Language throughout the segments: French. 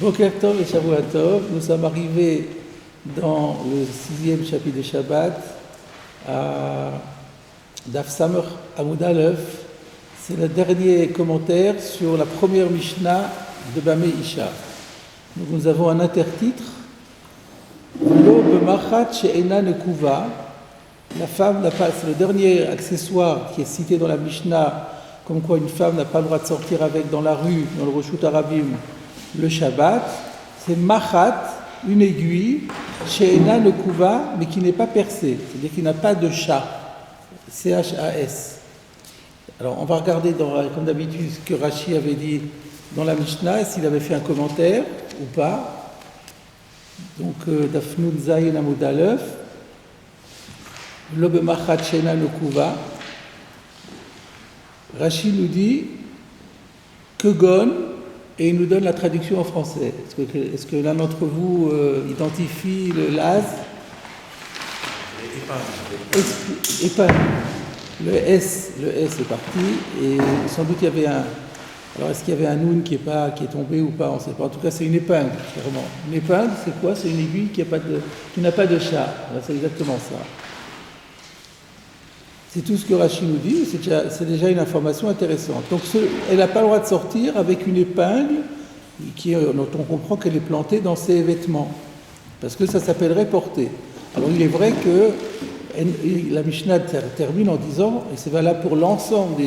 Boker Tov et Shavuot Tov, nous sommes arrivés dans le 6e chapitre de Shabbat à Daf Samech Amud Aleph. C'est le dernier commentaire sur la première Mishnah de Bameh Isha. Donc nous avons un intertitre. Lo b'machat she'ena nekuva. La femme n'a pas, c'est le dernier accessoire qui est cité dans la Mishnah, comme quoi une femme n'a pas le droit de sortir avec dans la rue, dans le Roshut Arabim, le Shabbat. C'est machat, une aiguille, she'ena nekuva, mais qui n'est pas percée, c'est-à-dire qui n'a pas de chat, C-H-A-S. Alors on va regarder, comme d'habitude, ce que Rashi avait dit dans la Mishnah, s'il avait fait un commentaire ou pas. Donc, Daf Nun Zayin Amud Aleph, Lo b'machat she'ena nekuva. Rashi nous dit Kegon, et il nous donne la traduction en français. Est-ce que l'un d'entre vous identifie le laz? Épingle. Le S est parti, et sans doute il y avait un. Alors est-ce qu'il y avait un noun qui est tombé ou pas? On ne sait pas. En tout cas, c'est une épingle, clairement. Une épingle, c'est quoi? C'est une aiguille qui n'a pas de chat. Alors, c'est exactement ça. C'est tout ce que Rashi nous dit, c'est déjà une information intéressante. Donc elle n'a pas le droit de sortir avec une épingle dont on comprend qu'elle est plantée dans ses vêtements, parce que ça s'appellerait porter. Alors il est vrai que la Mishnah termine en disant, et c'est valable pour l'ensemble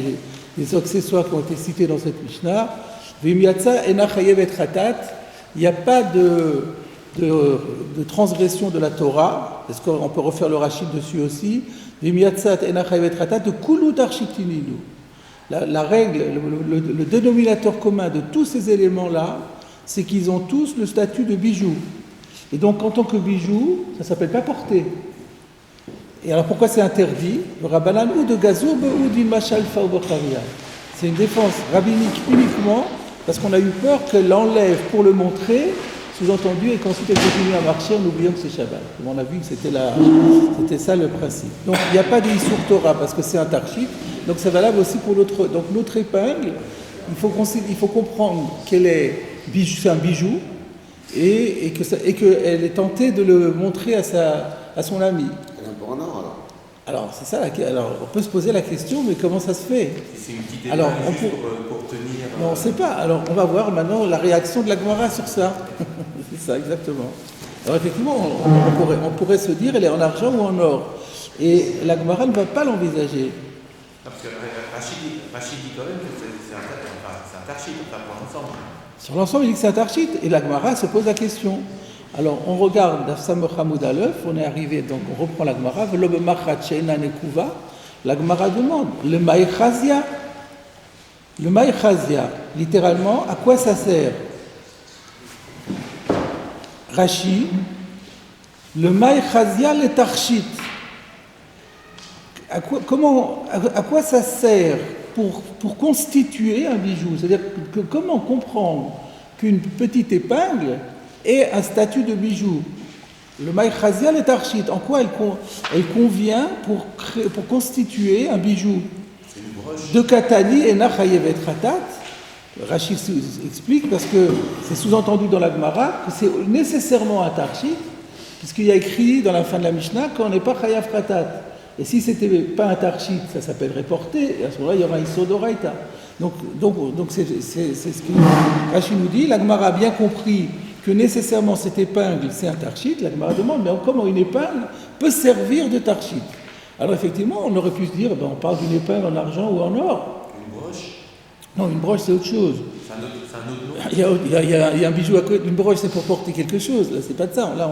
des accessoires qui ont été cités dans cette Mishnah, V'imiatsa ena chayevet chatat, il n'y a pas de transgression de la Torah, parce qu'on peut refaire le Rachid dessus aussi, la règle, le dénominateur commun de tous ces éléments-là, c'est qu'ils ont tous le statut de bijoux. Et donc, en tant que bijoux, ça ne s'appelle pas porter. Et alors, pourquoi c'est interdit? Le Rabbanan ou de Gazoub ou d'Imachalfa ou Bokharia. C'est une défense rabbinique uniquement parce qu'on a eu peur qu'elle l'enlève pour le montrer, sous-entendu, et qu'ensuite elle continue à marcher en oubliant que c'est Shabbat. Comme on a vu que c'était ça le principe. Donc il n'y a pas de Issour Torah parce que c'est un tarchit, donc c'est valable aussi pour l'autre. Donc l'autre épingle, il faut comprendre c'est un bijou et qu'elle est tentée de le montrer à son ami. Elle a un bornard alors. Alors c'est ça. Alors on peut se poser la question, mais comment ça se fait? C'est une petite épingle pour tenir. Non, on ne sait pas. Alors on va voir maintenant la réaction de la Gemara sur ça. C'est ça, exactement. Alors effectivement, on pourrait se dire, elle est en argent ou en or. Et la Gemara ne va pas l'envisager. Parce que Rachid dit quand même que c'est un tarchit, enfin pour l'ensemble. Sur l'ensemble, il dit que c'est un tarchit. Et la Gemara se pose la question. Alors on regarde Daf Samech Amud Aleph, on est arrivé, donc on reprend la Gemara, V'lo b'machat she'ena nekuva. La Gemara demande, le maïchazia. Le maïchazia, littéralement, à quoi ça sert? Rashi, le maïchazia le tarchit. À quoi ça sert pour constituer un bijou? C'est-à-dire que comment comprendre qu'une petite épingle ait un statut de bijou? Le maïchazia le tarchit, en quoi elle convient pour constituer un bijou? De katani et nachayevet khatat. Rachid explique parce que c'est sous-entendu dans la Gemara que c'est nécessairement un tarchit, puisqu'il y a écrit dans la fin de la Mishnah qu'on n'est pas chayav khatat. Et si c'était pas un tarchit, ça s'appellerait porter, et à ce moment-là, il y aura un issur d'oraita. Donc c'est ce que Rachid nous dit. La Gemara a bien compris que nécessairement cette épingle, c'est un tarchit. La Gemara demande, mais comment une épingle peut servir de tarchit? Alors effectivement, on aurait pu se dire, on parle d'une épingle en argent ou en or. Une broche? Non, une broche c'est autre chose. C'est un autre nom. Il y a un bijou à côté. Une broche c'est pour porter quelque chose. Là, c'est pas de ça. Là,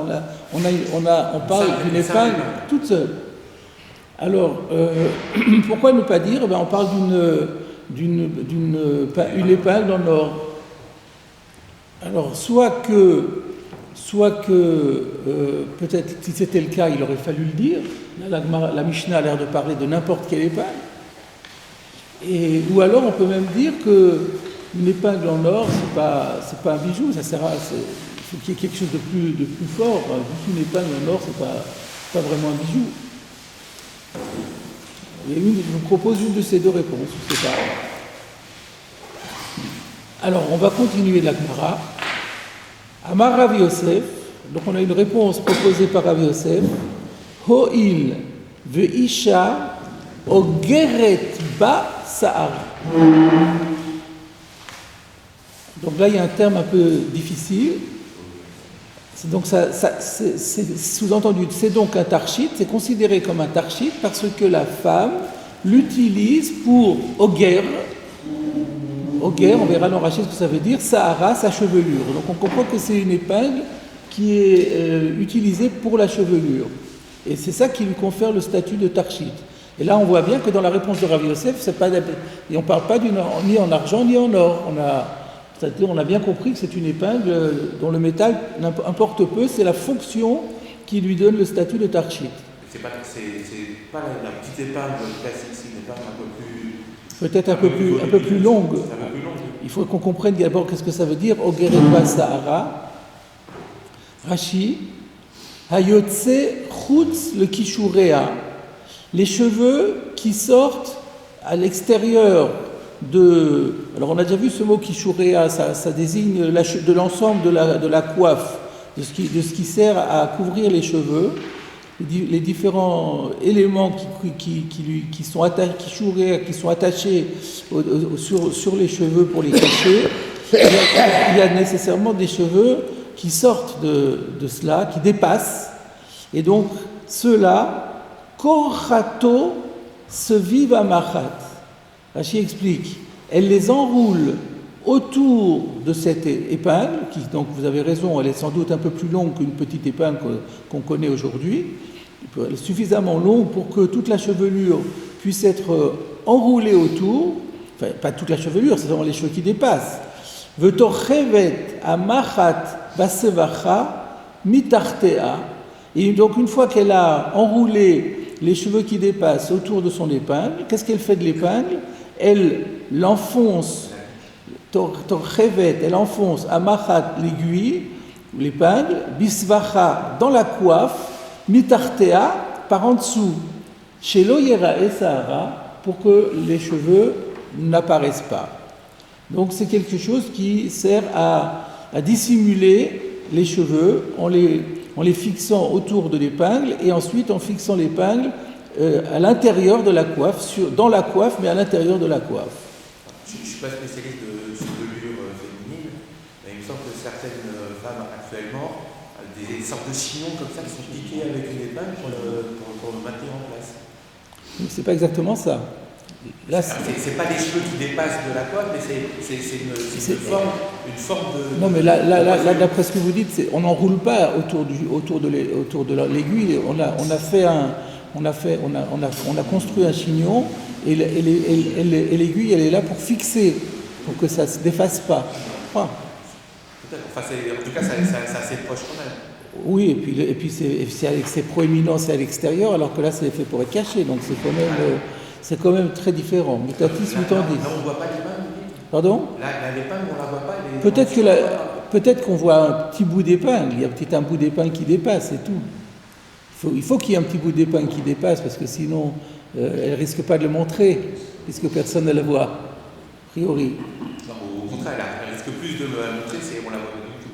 on parle d'une épingle toute seule. Alors, pourquoi ne pas dire, on parle d'une épingle en or. Alors, soit que peut-être si c'était le cas, il aurait fallu le dire. Là, la Mishnah a l'air de parler de n'importe quelle épingle. Ou alors on peut même dire qu'une épingle en or, c'est pas un bijou, ça sert à. Il faut qu'il y ait quelque chose de plus fort. Une épingle en or, c'est pas vraiment un bijou. Je vous propose une de ces deux réponses, je ne sais pas. Alors, on va continuer la Gemara. Amar Rav Yosef, donc on a une réponse proposée par Rav Yosef. Ho'il ve'isha ogeret ba sa'ar. Donc là, il y a un terme un peu difficile. Donc c'est sous-entendu, c'est donc un tarchit, c'est considéré comme un tarchit parce que la femme l'utilise pour oger, on verra dans Rachid ce que ça veut dire, sahara, sa chevelure. Donc on comprend que c'est une épingle qui est utilisée pour la chevelure. Et c'est ça qui lui confère le statut de tarchit. Et là on voit bien que dans la réponse de Rav Yosef, on ne parle pas ni en argent ni en or. C'est-à-dire, on a bien compris que c'est une épingle dont le métal importe peu, c'est la fonction qui lui donne le statut de tarchit. C'est pas la petite épingle classique, c'est une épingle un peu plus... Peut-être un peu plus longue. Il faut qu'on comprenne d'abord qu'est-ce que ça veut dire. Ogereba Sahara, Rashi, Hayotse Chutz le Kishurea, les cheveux qui sortent à l'extérieur de... Alors on a déjà vu ce mot Kishurea, ça désigne de l'ensemble de la coiffe, de ce qui sert à couvrir les cheveux, les différents éléments qui sont attachés sur les cheveux pour les cacher. Il y a nécessairement des cheveux qui sortent de cela, qui dépassent, et donc ceux-là, Korato se vivent à Machat. Rashi explique, elle les enroule autour de cette épingle, qui, donc vous avez raison, elle est sans doute un peu plus longue qu'une petite épingle qu'on connaît aujourd'hui. Elle est suffisamment longue pour que toute la chevelure puisse être enroulée autour, enfin pas toute la chevelure, c'est vraiment les cheveux qui dépassent. V'torchevet amachat basevacha mitartea. Et donc une fois qu'elle a enroulé les cheveux qui dépassent autour de son épingle, qu'est-ce qu'elle fait de l'épingle? Elle l'enfonce, torchevet, elle enfonce amachat l'aiguille, l'épingle, bisvacha dans la coiffe, mitartea par en dessous, chez l'oyera et sahara, pour que les cheveux n'apparaissent pas. Donc c'est quelque chose qui sert à dissimuler les cheveux en les fixant autour de l'épingle et ensuite en fixant l'épingle à l'intérieur de la coiffe, dans la coiffe mais à l'intérieur de la coiffe. Je ne suis pas spécialiste de chevelure féminine, mais il me semble que certaines femmes actuellement ont des sortes de chignons comme ça qui sont piqués avec une épingle pour le maintenir en place. C'est pas exactement ça. Là, c'est pas des cheveux qui dépassent de la coiffe, mais c'est une forme de... Non, mais là, d'après ce que vous dites, on n'enroule pas autour de l'aiguille. On a construit un chignon et l'aiguille, elle est là pour fixer, pour que ça ne se défasse pas. Enfin, en tout cas, c'est assez proche quand même. Oui, et puis c'est proéminent, c'est à l'extérieur, alors que là, c'est fait pour être caché, donc c'est quand même très différent. Mutatis mutandis. Là, on ne voit pas l'épingle. Pardon ? Là, l'épingle, on ne la voit pas. Peut-être qu'on voit un petit bout d'épingle. Il y a peut-être un bout d'épingle qui dépasse, c'est tout. Il faut qu'il y ait un petit bout d'épingle qui dépasse, parce que sinon, elle ne risque pas de le montrer, puisque personne ne la voit, a priori. Non, au contraire, elle risque plus de le montrer si on ne la voit pas du tout.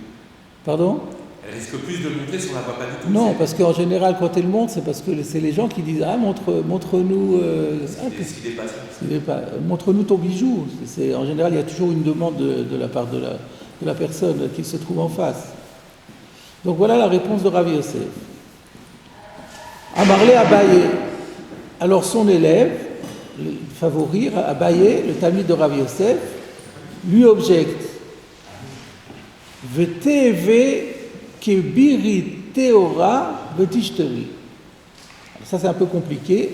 Pardon ? Elle risque plus de le montrer si on ne la voit pas du tout. Non, parce qu'en général, quand elle monte, c'est parce que c'est les gens qui disent « Ah, montre-nous... ce qui dépasse. Montre-nous ton bijou ». En général, il y a toujours une demande de la part de la personne qui se trouve en face. Donc voilà la réponse de Rav Yosef. Amarle Abaye. Alors son élève, le favori, Abaye, le talmid de Rav Yosef, lui objecte « V'teve kebiri teora v'tishteri ». Ça c'est un peu compliqué.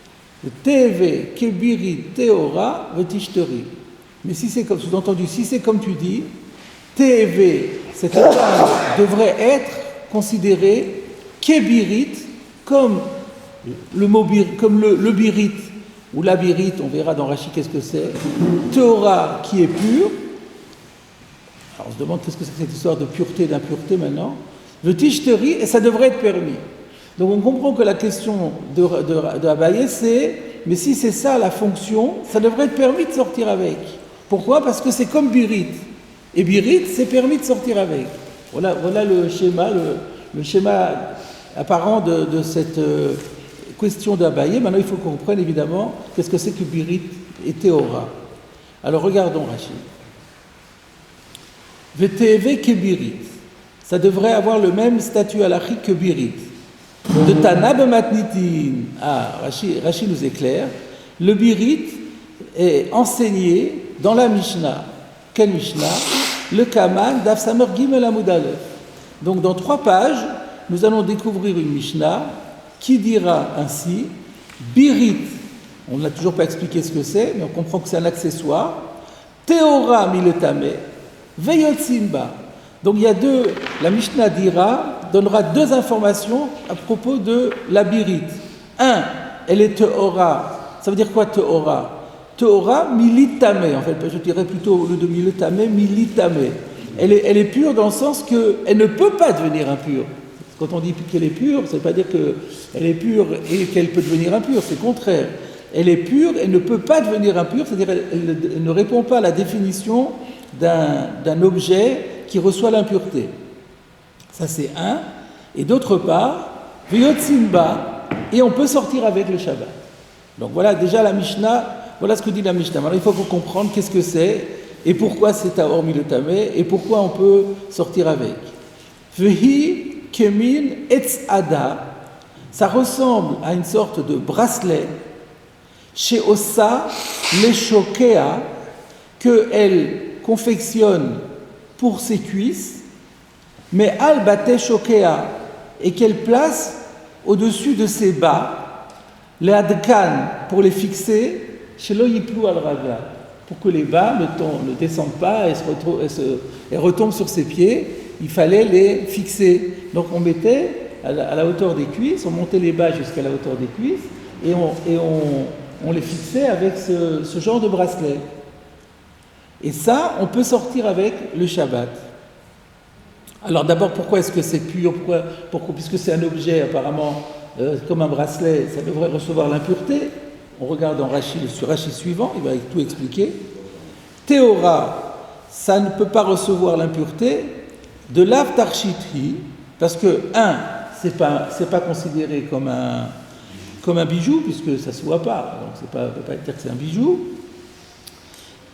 « Teve kebiri teora v'tishteri ». Mais si c'est comme sous-entendu, si c'est comme tu dis, Teve, cette épingle devrait être considérée kebirit, comme le birit, ou la birit, on verra dans Rashi qu'est-ce que c'est, Torah qui est pure. Alors on se demande qu'est-ce que c'est que cette histoire de pureté, d'impureté maintenant. Le tishteri, et ça devrait être permis. Donc on comprend que la question de Abaye, c'est, mais si c'est ça la fonction, ça devrait être permis de sortir avec. Pourquoi ? Parce que c'est comme birit. Et birit, c'est permis de sortir avec. Voilà le schéma apparent de cette question d'Abaye. Maintenant, il faut qu'on comprenne évidemment qu'est-ce que c'est que Birit et Théora. Alors, regardons Rachid. V'teve kebirit. Ça devrait avoir le même statut halachique que Birit. De Tanab Matnitin. Ah, Rachid nous éclaire. Le Birit est enseigné dans la Mishnah. Quelle Mishnah? Le Kaman d'Af Samer Gimel Amud Aleph. Donc, dans 3 pages, nous allons découvrir une Mishnah qui dira ainsi Birit. On n'a toujours pas expliqué ce que c'est, mais on comprend que c'est un accessoire. Théora miletame. Veyotsimba. Donc il y a la Mishnah donnera 2 informations à propos de la Birit. 1, elle est Théora. Ça veut dire quoi Théora? Théora militame, en fait, je dirais plutôt au lieu de militame, militame. Elle est pure dans le sens qu'elle ne peut pas devenir impure. Quand on dit qu'elle est pure, ça ne veut pas dire qu'elle est pure et qu'elle peut devenir impure, c'est le contraire. Elle est pure, elle ne peut pas devenir impure, c'est-à-dire elle ne répond pas à la définition d'un objet qui reçoit l'impureté. Ça c'est 1. Et d'autre part, Veyotsimba, et on peut sortir avec le Shabbat. Donc voilà déjà la Mishnah, voilà ce que dit la Mishnah. Alors il faut comprendre qu'est-ce que c'est, et pourquoi c'est à hormis le tamé, et pourquoi on peut sortir avec. Vehi kemin etz ada, ça ressemble à une sorte de bracelet, chez Ossa, les shokea, qu'elle confectionne pour ses cuisses, mais al bate shokea, et qu'elle place au-dessus de ses bas, les adkan, pour les fixer, chez lo yiplu al ragla, pour que les bas ne descendent pas et retombent sur ses pieds, il fallait les fixer. Donc on mettait à la hauteur des cuisses, on montait les bas jusqu'à la hauteur des cuisses, et on les fixait avec ce genre de bracelet. Et ça, on peut sortir avec le Shabbat. Alors d'abord, pourquoi est-ce que c'est pur? Pourquoi puisque c'est un objet apparemment comme un bracelet, ça devrait recevoir l'impureté. On regarde sur Rachid suivant, il va tout expliquer. Théora, ça ne peut pas recevoir l'impureté de l'avtarchitri, parce que, c'est pas considéré comme un bijou, puisque ça ne se voit pas, donc on ne peut pas dire que c'est un bijou.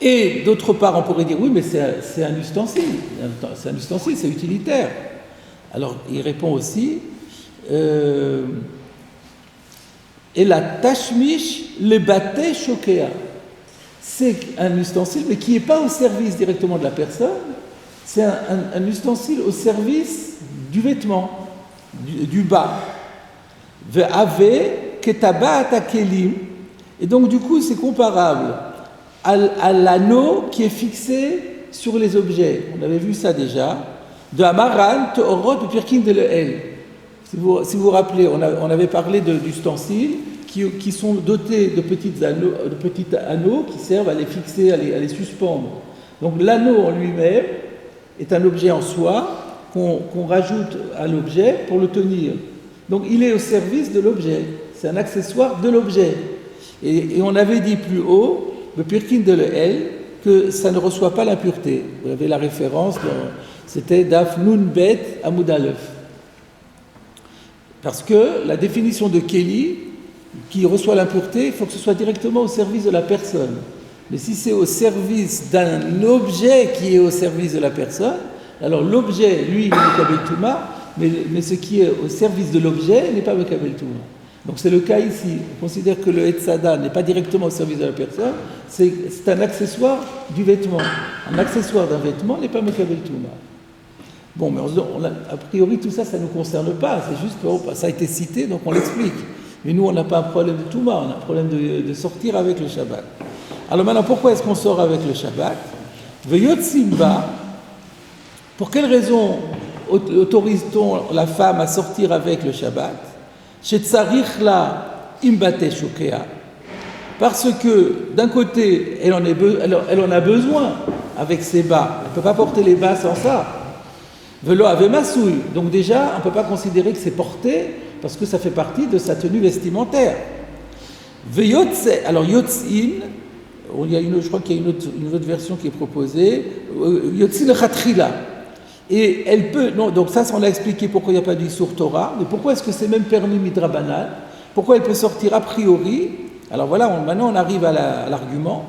Et d'autre part, on pourrait dire, oui, mais c'est un ustensile, c'est utilitaire. Alors, il répond aussi, et la tashmish le baté shokea. C'est un ustensile, mais qui n'est pas au service directement de la personne, c'est un ustensile au service du vêtement, du bas. Ve'ave ketabat kelim. Et donc, du coup, c'est comparable à l'anneau qui est fixé sur les objets. On avait vu ça déjà. De Amaran, Teorot, Pirkin de l'El. Si vous vous rappelez, on avait parlé d'ustensiles qui sont dotés de petits anneaux qui servent à les fixer, à les suspendre. Donc l'anneau en lui-même est un objet en soi qu'on rajoute à l'objet pour le tenir. Donc il est au service de l'objet. C'est un accessoire de l'objet. Et on avait dit plus haut, le Pirkin de l'El, que ça ne reçoit pas l'impureté. Vous avez la référence, c'était Daf Nun Bet Amud Aleph. Parce que la définition de Kéli, qui reçoit l'impureté, il faut que ce soit directement au service de la personne. Mais si c'est au service d'un objet qui est au service de la personne, alors l'objet, lui, il est Mekabel Touma, mais ce qui est au service de l'objet n'est pas Mekabel Touma. Donc c'est le cas ici. On considère que le Hetzada n'est pas directement au service de la personne, c'est un accessoire du vêtement. Un accessoire d'un vêtement n'est pas Mekabel Touma. Bon, mais a priori, tout ça, ça ne nous concerne pas. C'est juste que ça a été cité, donc on l'explique. Mais nous, on n'a pas un problème de Touma, on a un problème de sortir avec le Shabbat. Alors maintenant, pourquoi est-ce qu'on sort avec le Shabbat? Veyot Simba, pour quelle raison autorise-t-on la femme à sortir avec le Shabbat? Shetzarich la imbate shokea. Parce que, d'un côté, elle en a besoin avec ses bas. Elle ne peut pas porter les bas sans ça. Velo ave masouille. Donc déjà, on ne peut pas considérer que c'est porté parce que ça fait partie de sa tenue vestimentaire. Veyotse, alors yotzin, je crois qu'il y a une autre version qui est proposée, yotzin le chatrila. Et elle peut, non, donc ça, on a expliqué pourquoi il n'y a pas d'Issour Torah, mais pourquoi est-ce que c'est même permis midrabanan? Pourquoi elle peut sortir a priori? Alors voilà, maintenant on arrive à l'argument.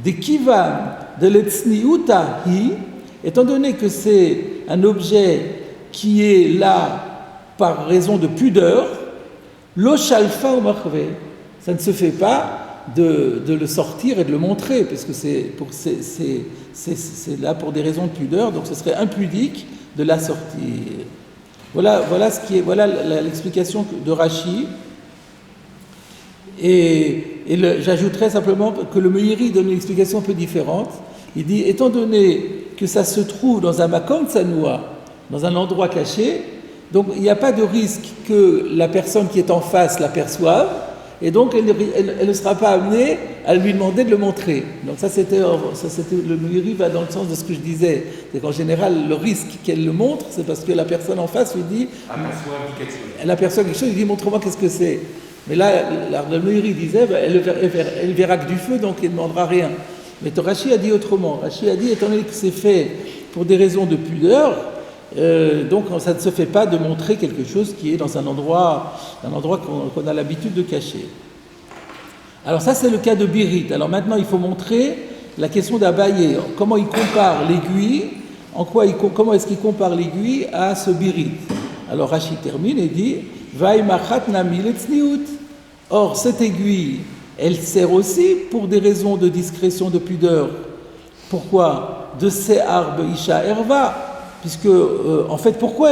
Des kivan de l'etsniuta hi, étant donné que c'est un objet qui est là par raison de pudeur, lo shalfa ou marve, ça ne se fait pas de le sortir et de le montrer, parce que c'est là pour des raisons de pudeur, donc ce serait impudique de la sortir. Voilà l'explication de Rashi. J'ajouterais simplement que le Meiri donne une explication un peu différente. Il dit, étant donné que ça se trouve dans un makom tsanoua, dans un endroit caché, donc il n'y a pas de risque que la personne qui est en face l'aperçoive, et donc elle ne sera pas amenée à lui demander de le montrer. Donc ça c'était le Meiri va dans le sens de ce que je disais, c'est qu'en général le risque qu'elle le montre, c'est parce que la personne en face lui dit, elle aperçoit quelque chose, il dit montre-moi qu'est-ce que c'est. Mais là, le Meiri disait, elle verra que du feu, donc il ne demandera rien. Mais Rashi a dit autrement. Rashi a dit, étant donné que c'est fait pour des raisons de pudeur, donc ça ne se fait pas de montrer quelque chose qui est dans un endroit qu'on a l'habitude de cacher. Alors ça, c'est le cas de Birit. Alors maintenant, il faut montrer la question d'Abaye. Comment il compare l'aiguille, comment est-ce qu'il compare l'aiguille à ce Birit? Alors Rashi termine et dit, or, cette aiguille, elle sert aussi pour des raisons de discrétion, de pudeur. Pourquoi? De Se'ar Isha Erva, puisque, en fait, pourquoi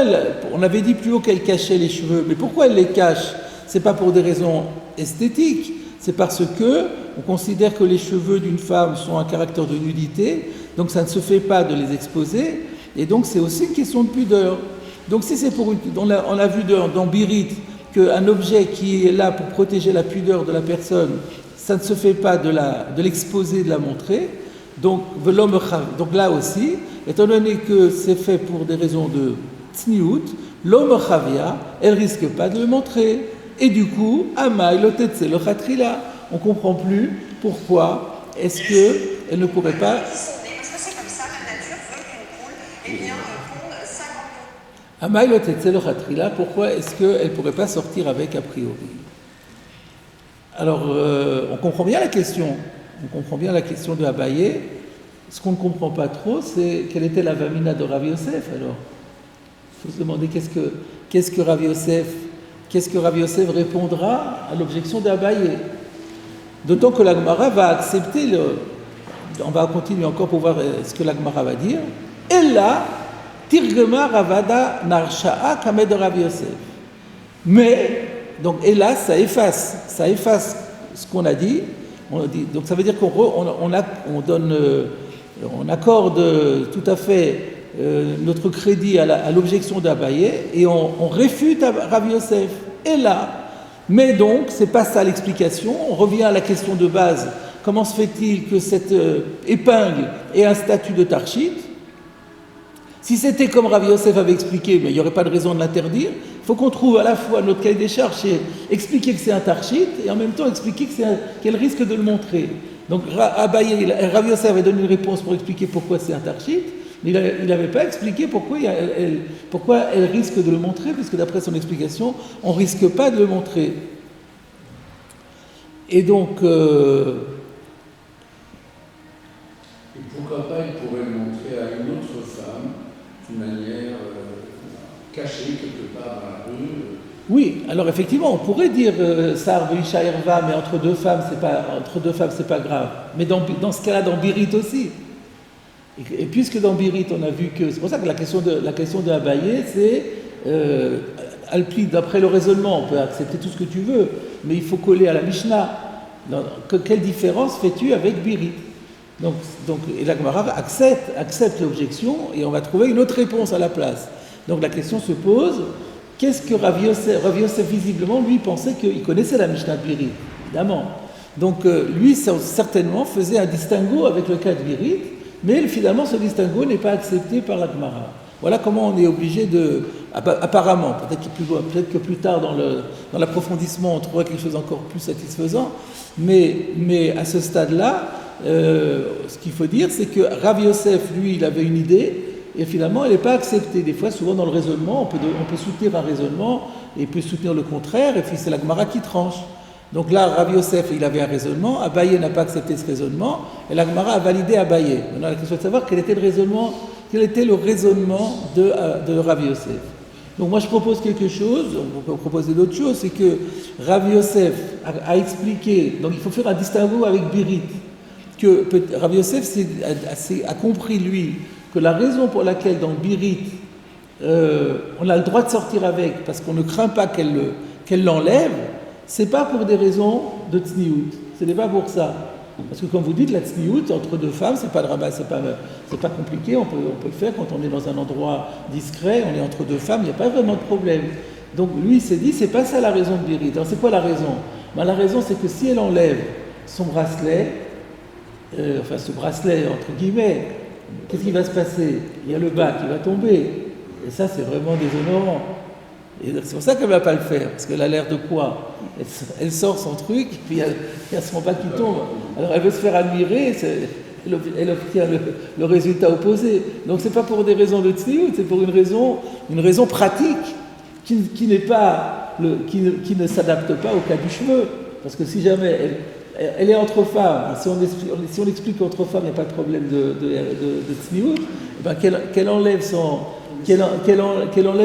on avait dit plus haut qu'elle cachait les cheveux, mais pourquoi elle les cache? C'est pas pour des raisons esthétiques, c'est parce que on considère que les cheveux d'une femme sont un caractère de nudité, donc ça ne se fait pas de les exposer, et donc c'est aussi une question de pudeur. Donc si c'est on a vu dans Birit qu'un objet qui est là pour protéger la pudeur de la personne, ça ne se fait pas de l'exposer, de la montrer. Donc là aussi, étant donné que c'est fait pour des raisons de tsniout, l'homme chavia, elle risque pas de le montrer. Et du coup, amay lotetse le khatrila, on comprend plus pourquoi est-ce que elle ne pourrait pas. Pourquoi est-ce qu'elle ne pourrait pas sortir avec a priori? Alors, on comprend bien la question. On comprend bien la question de Abaye. Ce qu'on ne comprend pas trop, c'est quelle était la vamina de Rav Yosef, alors. Il faut se demander qu'est-ce que Rav Yosef répondra à l'objection d'Abaye. D'autant que la Gemara va accepter on va continuer encore pour voir ce que la Gemara va dire. Et là, Tirgema Ravada Narsha'a Kamed Rav Yosef. Mais, donc, et là, ça efface ce qu'on a dit. Donc, ça veut dire qu'on accorde tout à fait notre crédit à l'objection d'Abaye et on réfute Rav Yosef. Et là, mais donc, c'est pas ça l'explication. On revient à la question de base. Comment se fait-il que cette épingle ait un statut de tarchit? Si c'était comme Rav Yosef avait expliqué, mais il n'y aurait pas de raison de l'interdire, il faut qu'on trouve à la fois notre cahier des charges et expliquer que c'est un tarchit et en même temps expliquer qu'elle risque de le montrer. Donc Rav Yosef avait donné une réponse pour expliquer pourquoi c'est un tarchit, mais il n'avait pas expliqué pourquoi elle risque de le montrer, puisque d'après son explication, on ne risque pas de le montrer. Et donc... Et pourquoi pas il pourrait le montrer à une autre femme d'une manière cachée quelque part dans la rue? Oui, alors effectivement, on pourrait dire Sar Isha Erva, mais entre deux femmes, c'est pas grave. Mais dans ce cas-là, dans Birit aussi. Et puisque dans Birit, on a vu que c'est pour ça que la question de Abaye, c'est Alpi, d'après le raisonnement, on peut accepter tout ce que tu veux, mais il faut coller à la Mishnah. Quelle différence fais-tu avec Birit? Donc, et la Gemara accepte l'objection et on va trouver une autre réponse à la place. Donc la question se pose, qu'est-ce que Rav Yosef visiblement, lui, pensait qu'il connaissait la Mishnah de Birit, évidemment. Donc lui, certainement, faisait un distinguo avec le cas de Birit, mais finalement, ce distinguo n'est pas accepté par la Gemara. Voilà comment on est obligé apparemment, peut-être que plus tard dans l'approfondissement, on trouvera quelque chose encore plus satisfaisant, mais à ce stade-là, ce qu'il faut dire, c'est que Rav Yosef, lui, il avait une idée, et finalement elle n'est pas acceptée. Des fois, souvent dans le raisonnement, on peut soutenir un raisonnement et peut soutenir le contraire, et puis c'est la Gemara qui tranche. Donc là, Rav Yosef, il avait un raisonnement, Abaye n'a pas accepté ce raisonnement, et la Gemara a validé Abaye. Maintenant, la question est de savoir quel était le raisonnement de Rav Yosef. Donc moi, je propose quelque chose, on peut proposer d'autres choses, c'est que Rav Yosef a expliqué, donc il faut faire un distinguo avec Birit, que Rav Yosef a compris, lui, que la raison pour laquelle dans Birit, on a le droit de sortir avec, parce qu'on ne craint pas qu'elle l'enlève, c'est pas pour des raisons de tsniout, ce n'est pas pour ça. Parce que comme vous dites, la tsniout entre deux femmes, c'est pas compliqué, on peut le faire quand on est dans un endroit discret, on est entre deux femmes, il n'y a pas vraiment de problème. Donc lui, il s'est dit, c'est pas ça la raison de Birit. Alors c'est quoi la raison? La raison, c'est que si elle enlève son bracelet, ce bracelet entre guillemets, qu'est-ce qui va se passer? Il y a le bas qui va tomber, et ça c'est vraiment déshonorant. Et c'est pour ça qu'elle ne va pas le faire, parce qu'elle a l'air de quoi? Elle sort son truc, et puis il y a son bas qui tombe. Alors elle veut se faire admirer, elle obtient le résultat opposé. Donc c'est pas pour des raisons de tsniout, c'est pour une raison pratique qui ne s'adapte pas au cas du cheveu. Parce que si jamais elle est entre femmes, si on explique qu'entre femmes il n'y a pas de problème de tsniout, qu'elle enlève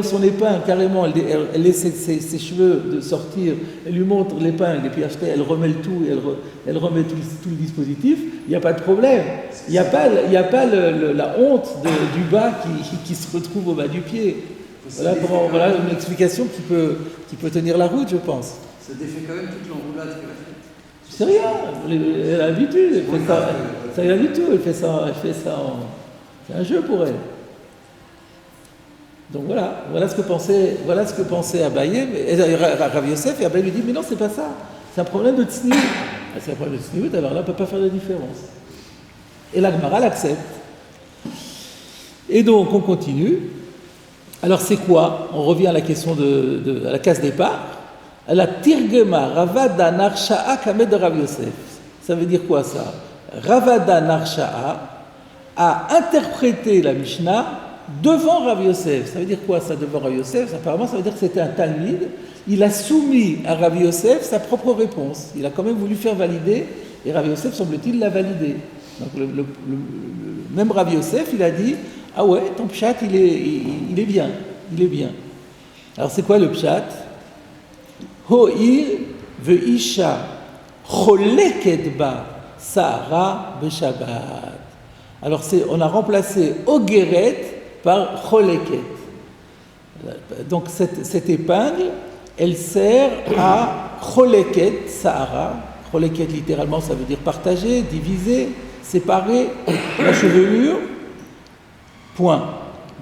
son épingle carrément, elle laisse ses cheveux de sortir, elle lui montre l'épingle et puis après elle remet le tout et elle remet tout le dispositif, il n'y a pas de problème. Il n'y a pas la honte du bas qui se retrouve au bas du pied. Voilà une explication qui peut tenir la route, je pense. Ça défait quand même toute l'enroulade qu'elle a faite. C'est rien, elle a l'habitude, elle fait ça, rien du tout, elle fait ça, c'est un jeu pour elle. Donc voilà ce que pensait Abaye, Rav Yosef, et Abaye lui dit, mais non, c'est pas ça, c'est un problème de tsniout. C'est un problème de tsniout, alors là, on ne peut pas faire de différence. Et la Gemara l'accepte. Et donc, on continue. Alors, c'est quoi? On revient à la question à la case départ. La tirgema Ravada Narsha'a Kamed Rav Yosef. Ça veut dire quoi ça? Ravada Narsha'a a interprété la Mishnah devant Rav Yosef. Ça veut dire quoi ça devant Rav Yosef? Apparemment, ça veut dire que c'était un talmid. Il a soumis à Rav Yosef sa propre réponse. Il a quand même voulu faire valider, et Rav Yosef, semble-t-il, l'a validé. Donc même Rav Yosef, il a dit, ah ouais, ton pshat, il est bien. Alors c'est quoi le pshat? Ho'ir ve'isha choleket ba sahara be'shabbat. Alors on a remplacé ogeret par choleket. Donc cette épingle, elle sert à choleket sahara. Choleket littéralement ça veut dire partager, diviser, séparer la chevelure. Point.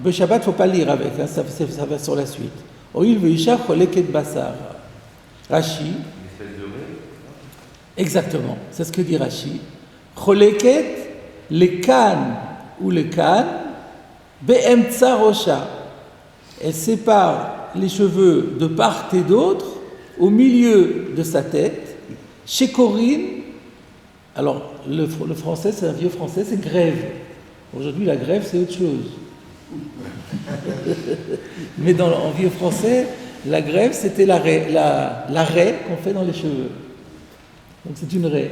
Beshabbat, il ne faut pas lire avec, hein, ça va sur la suite. Oil veisha choleket basar. Rashi. Exactement, c'est ce que dit Rashi. Choleket, les cannes ou les cannes, be'emtsa rosha. Elle sépare les cheveux de part et d'autre, au milieu de sa tête. Chez Corinne, alors le français, c'est un vieux français, c'est grève. Aujourd'hui, la grève, c'est autre chose. Mais en vieux français, la grève, c'était la raie qu'on fait dans les cheveux. Donc c'est une raie.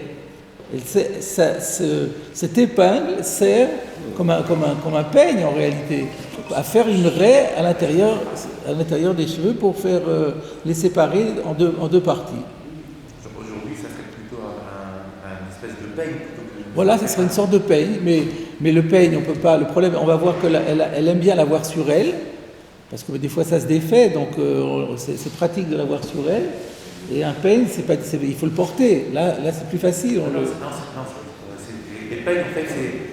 Et cette épingle sert comme un peigne en réalité, à faire une raie à l'intérieur des cheveux pour faire les séparer en deux parties. Aujourd'hui, ça serait plutôt un espèce de peigne. Voilà, ça serait une sorte de peigne, mais le peigne, on peut pas. Le problème, on va voir qu'elle aime bien l'avoir sur elle, parce que des fois ça se défait, donc c'est pratique de l'avoir sur elle. Et un peigne, il faut le porter. Là c'est plus facile. Les peignes, en fait,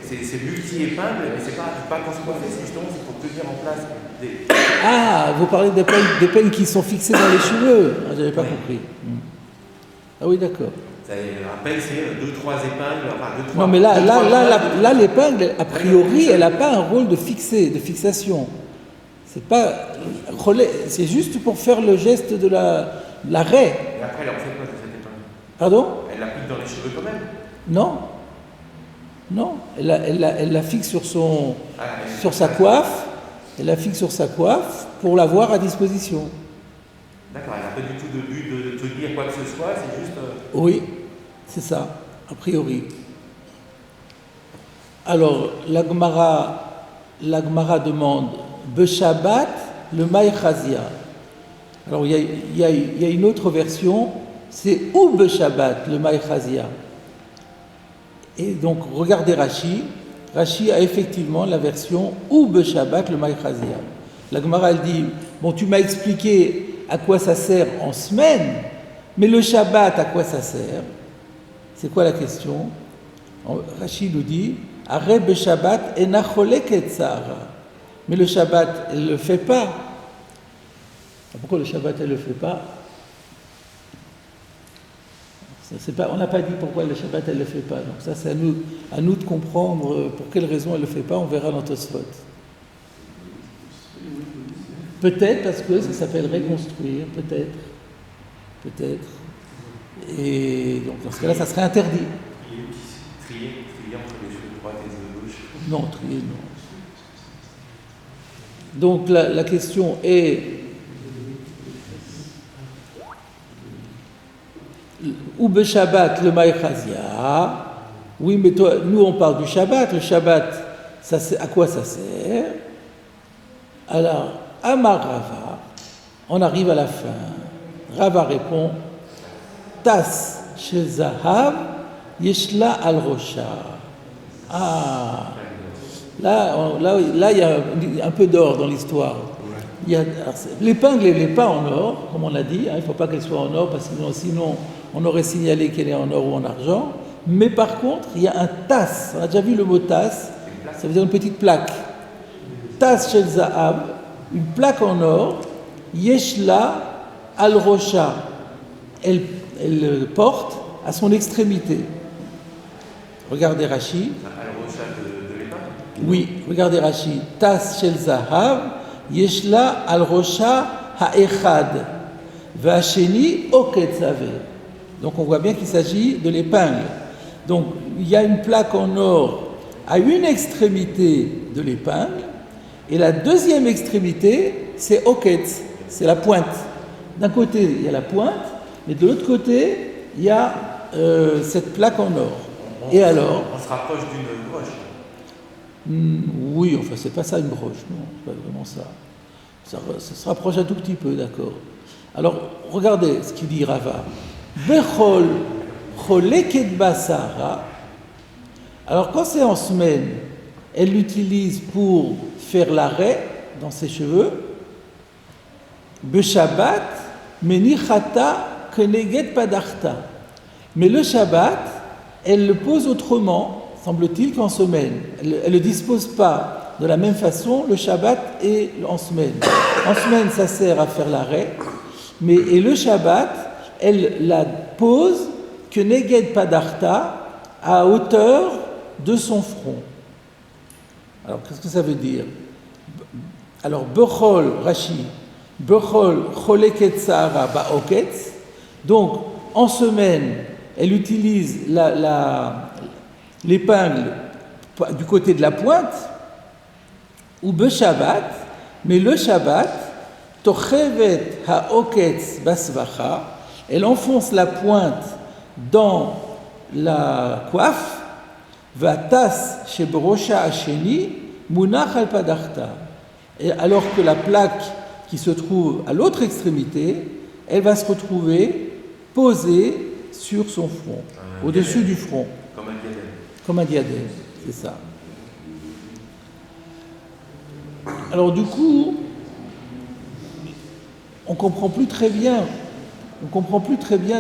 c'est multi-épingles, mais c'est pas qu'on se coiffer, c'est justement pour tenir en place des... Ah, vous parlez des peignes qui sont fixées dans les cheveux. Ah, j'avais pas compris. Ah oui, d'accord. Un peigne, c'est 2-3 épingles, enfin 2-3... Non, mais là, l'épingle, a priori, elle n'a pas un rôle de fixation. C'est juste pour faire le geste de la raie. Et après, elle en fait quoi de cette épingle? Pardon? Elle l'applique dans les cheveux quand même? Non. Non, elle la fixe sur sa coiffe. Elle la fixe sur sa coiffe pour l'avoir à disposition. D'accord, elle n'a pas du tout de but de te dire quoi que ce soit, c'est juste... Oui, c'est ça, a priori. Alors, la Gemara demande Beshabbat le Maïchazia. Alors, il y a une autre version, c'est ou Beshabbat le Maïchazia. Et donc, regardez Rashi. Rashi a effectivement la version ou Beshabbat le Maïchazia. La Gemara, elle dit bon, tu m'as expliqué à quoi ça sert en semaine, mais le Shabbat, à quoi ça sert? C'est quoi la question? Rashi nous dit Areh Beshabbat ena choleket tzara. Mais le Shabbat, elle ne le fait pas. Pourquoi le Shabbat, elle ne le fait pas? On n'a pas dit pourquoi le Shabbat, elle ne le fait pas. Donc ça, c'est à nous de comprendre pour quelle raison elle ne le fait pas. On verra dans Tosfot. Peut-être parce que ça s'appelle reconstruire, peut-être. Et donc dans ce cas-là, ça serait interdit. Trier entre les cheveux droits et les cheveux gauche. Non, trier, non. Donc la question est ou be Shabbat le Maïchazia. Oui, mais toi, nous on parle du Shabbat. Le Shabbat, à quoi ça sert? Alors, Amar Rava, on arrive à la fin. Rava répond Tas shel Zahav yeshla al Rosha. Ah, là, il y a un peu d'or dans l'histoire. L'épingle, elle n'est pas en or, comme on a dit. Il ne faut pas qu'elle soit en or, parce que sinon, on aurait signalé qu'elle est en or ou en argent. Mais par contre, il y a un tas. On a déjà vu le mot tas. Ça veut dire une petite plaque. Tas shel Zahav, une plaque en or. Yeshla al Rosha. Elle porte à son extrémité. Regardez Rashi. Oui, regardez Rashi. Tas shel Zahav, Yeshla al Rosha ha'echad, va'asheni oket zave. Donc on voit bien qu'il s'agit de l'épingle. Donc il y a une plaque en or à une extrémité de l'épingle, et la deuxième extrémité, c'est oket, c'est la pointe. D'un côté, il y a la pointe, mais de l'autre côté, il y a cette plaque en or. Et alors, on se rapproche d'une broche. Oui, enfin, c'est pas ça une broche, non, c'est pas vraiment ça. Ça se rapproche un tout petit peu, d'accord. Alors, regardez ce qu'il dit Rava. Bechol choleket basara. Alors, quand c'est en semaine, elle l'utilise pour faire l'arrêt dans ses cheveux. Beshabbat menichata keneget padarta. Mais le Shabbat, elle le pose autrement, semble-t-il, qu'en semaine. Elle ne dispose pas de la même façon le Shabbat et en semaine. En semaine, ça sert à faire l'arrêt, et le Shabbat, elle la pose que neged padarta à hauteur de son front. Alors, qu'est-ce que ça veut dire? Alors, bechol, Rashi, bechol choleket sahara ba'oketz. Donc, en semaine, elle utilise l'épingle du côté de la pointe, ou Beshabbat, mais le Shabbat, tochevet ha'oketz basvacha, elle enfonce la pointe dans la coiffe, vatas shebrosha asheni, munach al padarta. Et alors que la plaque qui se trouve à l'autre extrémité, elle va se retrouver posée sur son front, au-dessus du front. Comme un diadème. Comme un diadème, c'est ça. Alors du coup, on comprend plus très bien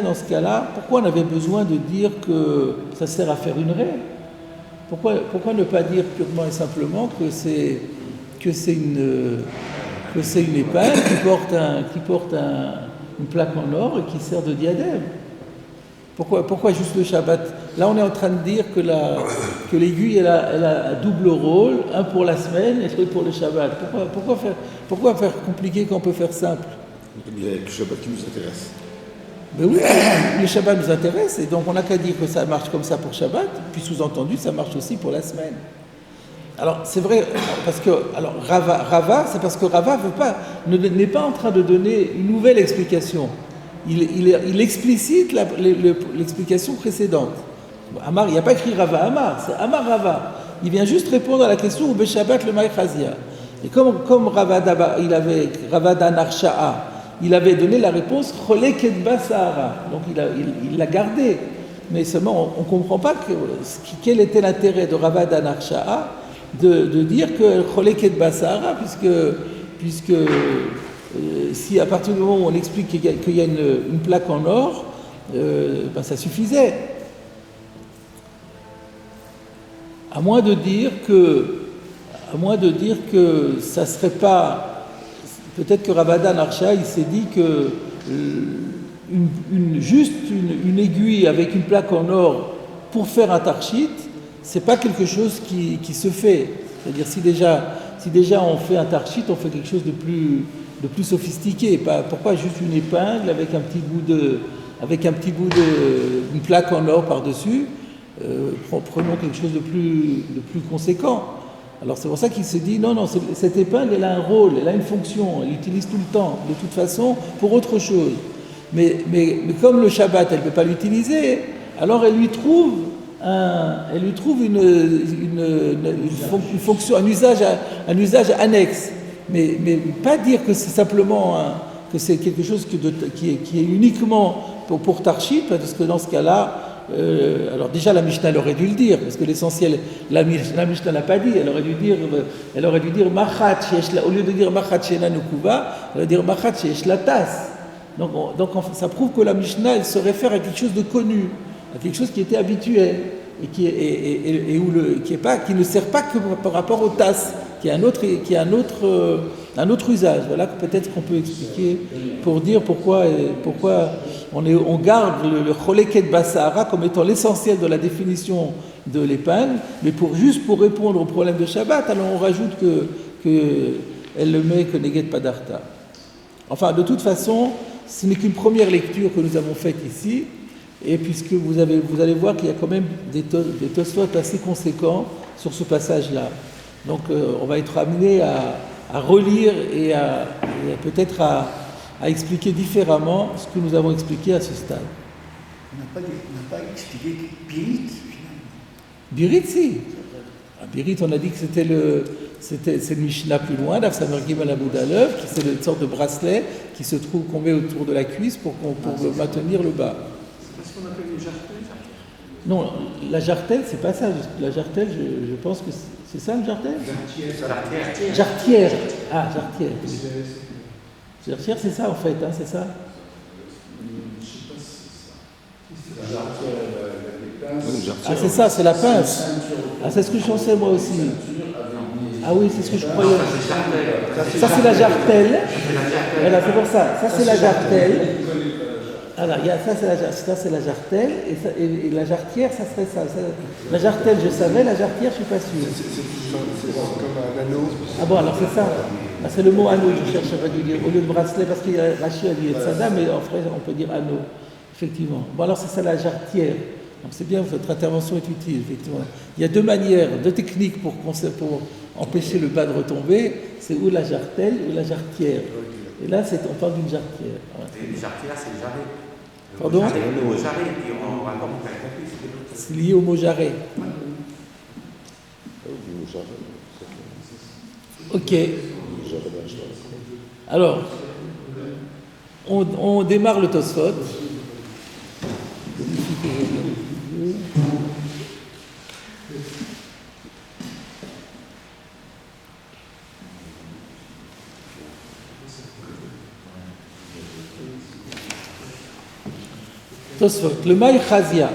dans ce cas-là pourquoi on avait besoin de dire que ça sert à faire une raie. Pourquoi ne pas dire purement et simplement que c'est une épingle qui porte une plaque en or et qui sert de diadème. Pourquoi juste le Shabbat? Là, on est en train de dire que l'aiguille, elle a un double rôle, un pour la semaine et l'autre pour le Shabbat. Pourquoi faire compliqué quand on peut faire simple? Il y a le Shabbat qui nous intéresse. Ben oui, le Shabbat nous intéresse, et donc on n'a qu'à dire que ça marche comme ça pour Shabbat, puis sous-entendu, ça marche aussi pour la semaine. Alors c'est vrai, parce que alors Rava, c'est parce que Rava n'est pas en train de donner une nouvelle explication. Il explicite l'explication précédente. Amar, il n'y a pas écrit Rava Amar, c'est Amar Rava. Il vient juste répondre à la question où Beshabbat le Maïchazia. Et comme Rava Dan Arsha'a, il avait donné la réponse Cholek Ketba Sahara. Donc il l'a gardé. Mais seulement on ne comprend pas quel était l'intérêt de Rava Dan Arsha'a de dire que Cholek Ketba Sahara, puisque si à partir du moment où on explique qu'il y a une plaque en or, ben ça suffisait. À moins de dire que ça serait pas, peut-être que Ravadan Arsha il s'est dit que une aiguille avec une plaque en or pour faire un tarchit, c'est pas quelque chose qui se fait. C'est-à-dire si déjà on fait un tarchit, on fait quelque chose de plus sophistiqué. Pourquoi juste une épingle avec un petit bout d'une plaque en or par-dessus? Prenons quelque chose de plus conséquent. Alors c'est pour ça qu'il se dit non, cette épingle elle a un rôle, elle a une fonction, elle l'utilise tout le temps, de toute façon, pour autre chose. Mais comme le Shabbat elle ne peut pas l'utiliser, alors elle lui trouve une fonction, un usage annexe. Mais pas dire que c'est simplement que c'est quelque chose qui est uniquement pour Tarchit, parce que dans ce cas-là, alors déjà la Mishnah elle aurait dû le dire, parce que l'essentiel, la Mishnah l'a pas dit, elle aurait dû dire Machat, au lieu de dire Machat Shena Nukuva, elle aurait dû dire Machat Shela Tas. Donc ça prouve que la Mishnah elle se réfère à quelque chose de connu, à quelque chose qui était habituel, et qui ne sert pas que par rapport aux tasses, qui a un autre usage. Voilà peut-être qu'on peut expliquer pour dire pourquoi on garde le Choleket Basahara comme étant l'essentiel de la définition de l'épingle, mais pour répondre au problème de Shabbat, alors on rajoute qu'elle le met que Neget Padarta. Enfin, de toute façon, ce n'est qu'une première lecture que nous avons faite ici, et puisque vous allez voir qu'il y a quand même des Tosfot assez conséquents sur ce passage-là. Donc on va être amené à relire et peut-être à expliquer différemment ce que nous avons expliqué à ce stade. On n'a pas expliqué Birit, finalement. Birit, si. À Birit, on a dit que c'est le Mishnah plus loin, d'Afsamer Gimel Amoud Aleph, qui c'est une sorte de bracelet qu'on met autour de la cuisse pour maintenir le bas. C'est ce qu'on appelle une jartelle. Non, la jartelle, c'est pas ça. La jartelle, je pense que c'est ça le jartelle ? Jartière. Ah, jartière. Jartière, c'est ça en fait, hein, c'est ça ? Je ne sais pas si c'est ça. La jarretière, la pince. Ah, c'est ça, c'est la pince. Ah, c'est ce que je pensais moi aussi. Ah oui, c'est ce que je croyais. Ça, c'est la jartelle. Voilà, c'est pour ça. Ça, c'est la jartelle. Alors, ça c'est la jartelle, et la jarretière, ça serait ça. La jartelle, je savais, la jarretière, je ne suis pas sûr. C'est comme un anneau. Ah bon, alors c'est ça. Ah, c'est le mot anneau que je cherche à dire, au lieu de bracelet, parce qu'il y a Rachid a dit Tzada, mais en français, on peut dire anneau, effectivement. Bon, alors c'est ça la jarretière. Donc c'est bien, votre intervention est utile, effectivement. Il y a deux manières, deux techniques pour empêcher le bas de retomber, c'est ou la jartelle ou la jarretière. Et là, on parle d'une jarretière. Les jarretières, c'est le jarret. Pardon ? Le jarret, et on rapport au calcul. C'est lié au mot jarret. Ok. Alors, on démarre le Tosfot. Tosfot, le Maï Chazia.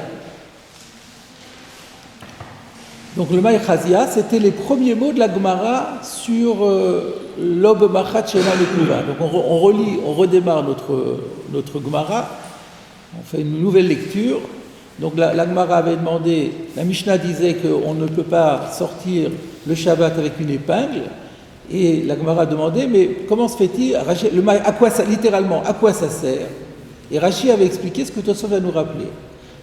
Donc le Maï Chazia, c'était les premiers mots de la Gemara sur l'Ob Machat Shena Nekuva. Donc on redémarre notre Gemara, on fait une nouvelle lecture. Donc la Gemara avait demandé, la Mishnah disait qu'on ne peut pas sortir le Shabbat avec une épingle, et la Gemara a demandé, mais comment se fait-il, littéralement, à quoi ça sert ? Et Rashi avait expliqué ce que Tosfot va nous rappeler.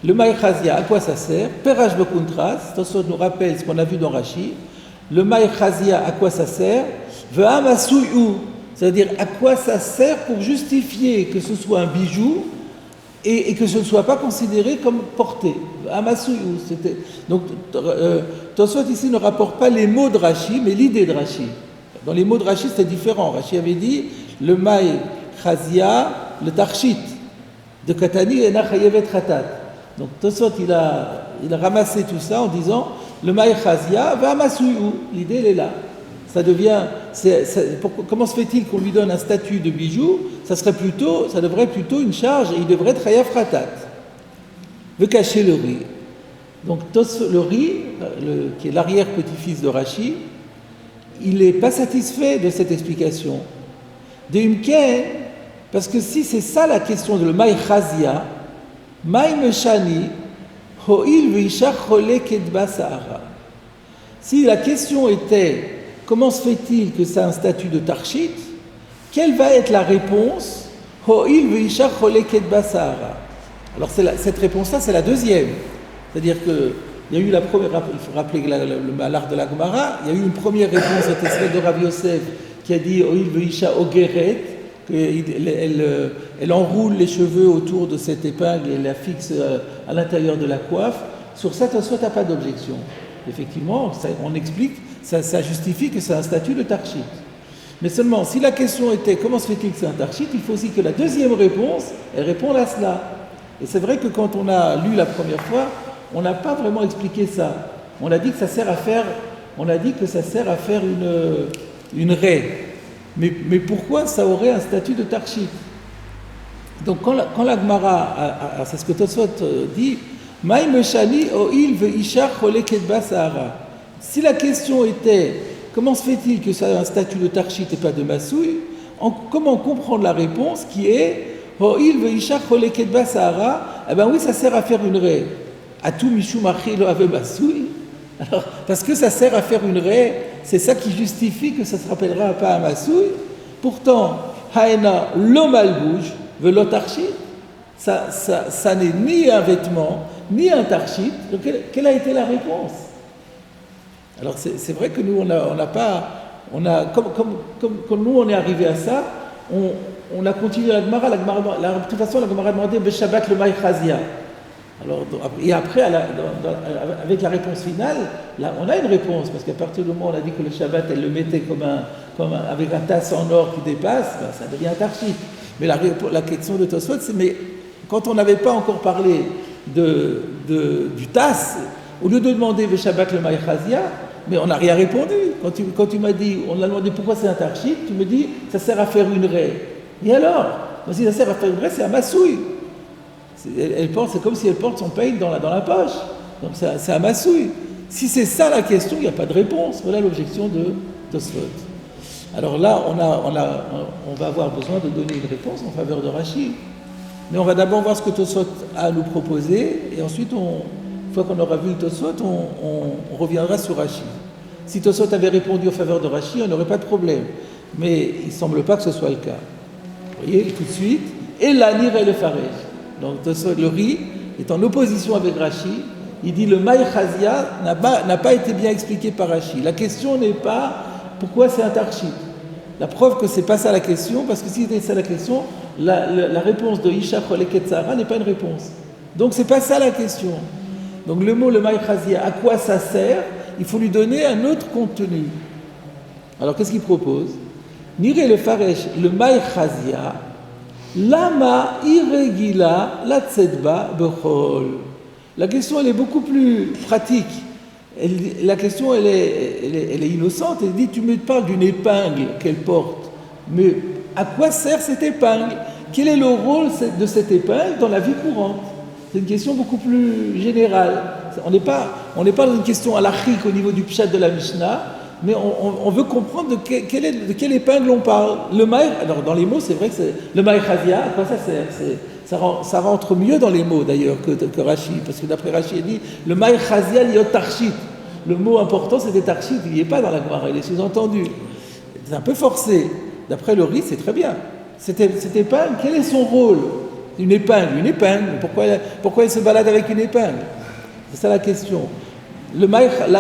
Le Maï Chazia, à quoi ça sert? Perach Bekontras, Tosfot nous rappelle ce qu'on a vu dans Rashi. Le Maï Chazia, à quoi ça sert? Ve'am Asuyou, c'est-à-dire à quoi ça sert pour justifier que ce soit un bijou et que ce ne soit pas considéré comme porté. Ve'am Asuyou, c'était. Donc, Tosfot ici ne rapporte pas les mots de Rashi, mais l'idée de Rashi. Dans les mots de Rashi, c'était différent. Rashi avait dit le Maï Chazia, le Tarshit de Katani et Nachayevet Khatat. Donc Tosfot il a ramassé tout ça en disant le Maï Chazia va Masuyou. L'idée elle est là. Ça devient. Comment se fait-il qu'on lui donne un statut de bijou? Ça devrait plutôt une charge et il devrait être Chayav Khatat. Veut cacher le riz. Donc le riz, qui est l'arrière-petit-fils de Rashi, il n'est pas satisfait de cette explication. De Imken, parce que si c'est ça la question de le Maï Chazia, Maï Meshani, Ho'il Veishach Chole Kedba Sahara. Si la question était comment se fait-il que ça a un statut de Tarshit, quelle va être la réponse? Ho'il Veishach Chole Kedba Sahara. Alors cette réponse-là, c'est la deuxième. C'est-à-dire qu'il y a eu la première, il faut rappeler le malard de la Gemara, il y a eu une première réponse, c'était celle de Rav Yosef, qui a dit Ho'il Veisha Ogeret, qu'elle enroule les cheveux autour de cette épingle et la fixe à l'intérieur de la coiffe. Sur ça, Tosfot n'a pas d'objection. Effectivement, on explique, ça justifie que c'est un statut de Tarshit. Mais seulement, si la question était comment se fait-il que c'est un Tarshit, il faut aussi que la deuxième réponse, elle réponde à cela. Et c'est vrai que quand on a lu la première fois, on n'a pas vraiment expliqué ça. On a dit que ça sert à faire une raie. Mais pourquoi ça aurait un statut de Tarshit? Donc quand la Gemara, c'est ce que Tosfot dit, Maï Meshani O'il Veishach Chole Kedba Sahara. Si la question était comment se fait-il que ça a un statut de Tarshit et pas de Masouille, comment comprendre la réponse qui est O'il Veishach Chole Kedba Sahara? Eh bien oui, ça sert à faire une raie. Atou Mishum Achi Lo Ave Masouille. Alors, parce que ça sert à faire une raie, c'est ça qui justifie que ça se rappellera pas à Masouille. Pourtant, Haena lo malbouj, velo tarshit, ça n'est ni un vêtement, ni un tarshit. Donc, quelle a été la réponse? Alors, c'est vrai que nous, comme nous, on est arrivé à ça, on a continué la Gemara. De toute façon, la Gemara a demandé Beshabbat le Maï Chazia. Alors, et après, avec la réponse finale, là, on a une réponse, parce qu'à partir du moment où on a dit que le Shabbat, elle le mettait avec un tasse en or qui dépasse, ben, ça devient un tarshit. Mais la question de Tosfot, c'est, mais quand on n'avait pas encore parlé du tasse, au lieu de demander le Shabbat le Maï Chazia, mais on n'a rien répondu. Quand tu m'as dit, on a demandé pourquoi c'est un tarshit, tu me dis, ça sert à faire une raie. Et alors? Si ça sert à faire une raie, c'est un masouille. C'est comme si elle porte son pain dans la poche. Donc c'est un massouille. Si c'est ça la question, il n'y a pas de réponse. Voilà l'objection de Tosfot. Alors là, on va avoir besoin de donner une réponse en faveur de Rashi. Mais on va d'abord voir ce que Tosfot a à nous proposer, et ensuite, une fois qu'on aura vu Tosfot, on reviendra sur Rashi. Si Tosfot avait répondu en faveur de Rashi, on n'aurait pas de problème. Mais il ne semble pas que ce soit le cas. Vous voyez, tout de suite, et l'anir et le farej. Donc le riz est en opposition avec Rashi. Il dit le Maï Chazia n'a pas été bien expliqué par Rashi. La question n'est pas pourquoi c'est un tarshit. La preuve que c'est pas ça la question, parce que si c'était ça la question, la réponse de Isha Choleket Sahara n'est pas une réponse. Donc c'est pas ça la question. Donc le mot le Maï Chazia, à quoi ça sert? Il faut lui donner un autre contenu. Alors qu'est-ce qu'il propose? Nire le Faresh, le Maï Chazia. Lama irregila la tzedba bechol. La question elle est beaucoup plus pratique. La question elle est innocente. Elle dit tu me parles d'une épingle qu'elle porte, mais à quoi sert cette épingle? Quel est le rôle de cette épingle dans la vie courante? C'est une question beaucoup plus générale. On n'est pas dans une question halachique au niveau du pshat de la Mishnah. Mais on veut comprendre de quelle épingle on parle. Le maï, alors dans les mots, c'est vrai que c'est le maï chazia, à quoi ça sert? Ça rentre mieux dans les mots d'ailleurs que Rashi, parce que d'après Rashi, il dit le maï chazia liot tarshit. Le mot important, c'était tarshit, il n'y est pas dans la Gemara, il est sous-entendu. C'est un peu forcé. D'après le riz, c'est très bien. Cette épingle, quel est son rôle? Une épingle. Pourquoi elle se balade avec une épingle? C'est ça la question. La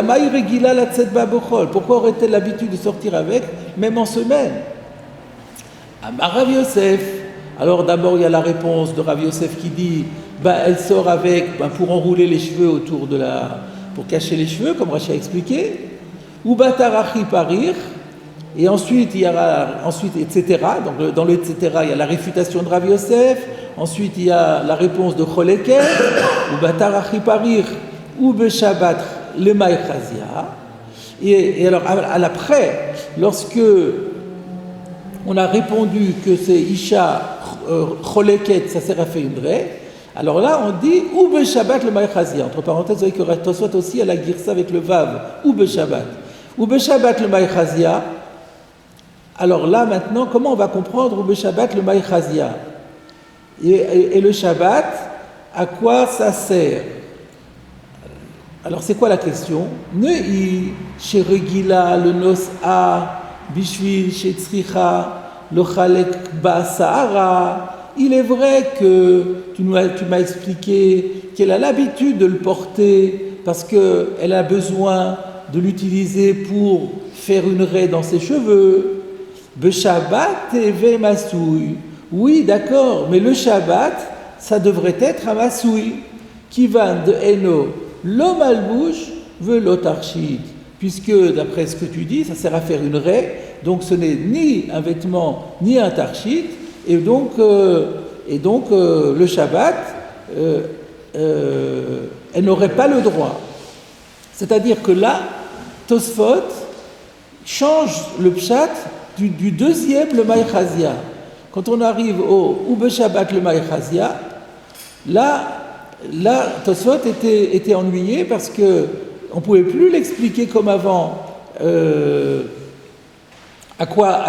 maï regila la tzedba bochol. Pourquoi aurait-elle l'habitude de sortir avec, même en semaine? Rav Yosef. Alors d'abord il y a la réponse de Rav Yosef qui dit, elle sort avec pour enrouler les cheveux pour cacher les cheveux, comme Rashi a expliqué. Ou batarachi parir. Et ensuite il y a etc. Donc dans le etc. il y a la réfutation de Rav Yosef. Ensuite il y a la réponse de Choleket. Ou batarachi parir. Ou beshabbat le maïchazia. Et alors après, lorsque on a répondu que c'est Isha Choleket, ça sert à faire une vraie, alors là on dit ou beshabbat le maïchazia. Entre parenthèses, vous voyez que Tosfot aussi elle a girsa avec le vav, ou beshabbat. Ou beshabbat le maïchazia. Alors là maintenant, comment on va comprendre ou beshabbat le maïchazia? Et le Shabbat, à quoi ça sert? Alors c'est quoi la question? Ne'i sheregila le nos'a bishvil shetzricha le chalek ba'sahara. Il est vrai que tu m'as expliqué qu'elle a l'habitude de le porter parce qu'elle a besoin de l'utiliser pour faire une raie dans ses cheveux. Beshabbat eve masoui. Oui, d'accord, mais le Shabbat, ça devrait être un masoui. Qui va de Eno. L'homme malbouche veut l'autarchite, puisque d'après ce que tu dis, ça sert à faire une raie, donc ce n'est ni un vêtement ni un tarchite, et donc le Shabbat, elle n'aurait pas le droit. C'est-à-dire que là, Tosfot change le pshat du deuxième le maïchazia. Quand on arrive au Ube Shabbat le maïchazia, Là, Tosfot était ennuyé parce que on pouvait plus l'expliquer comme avant. Pourquoi,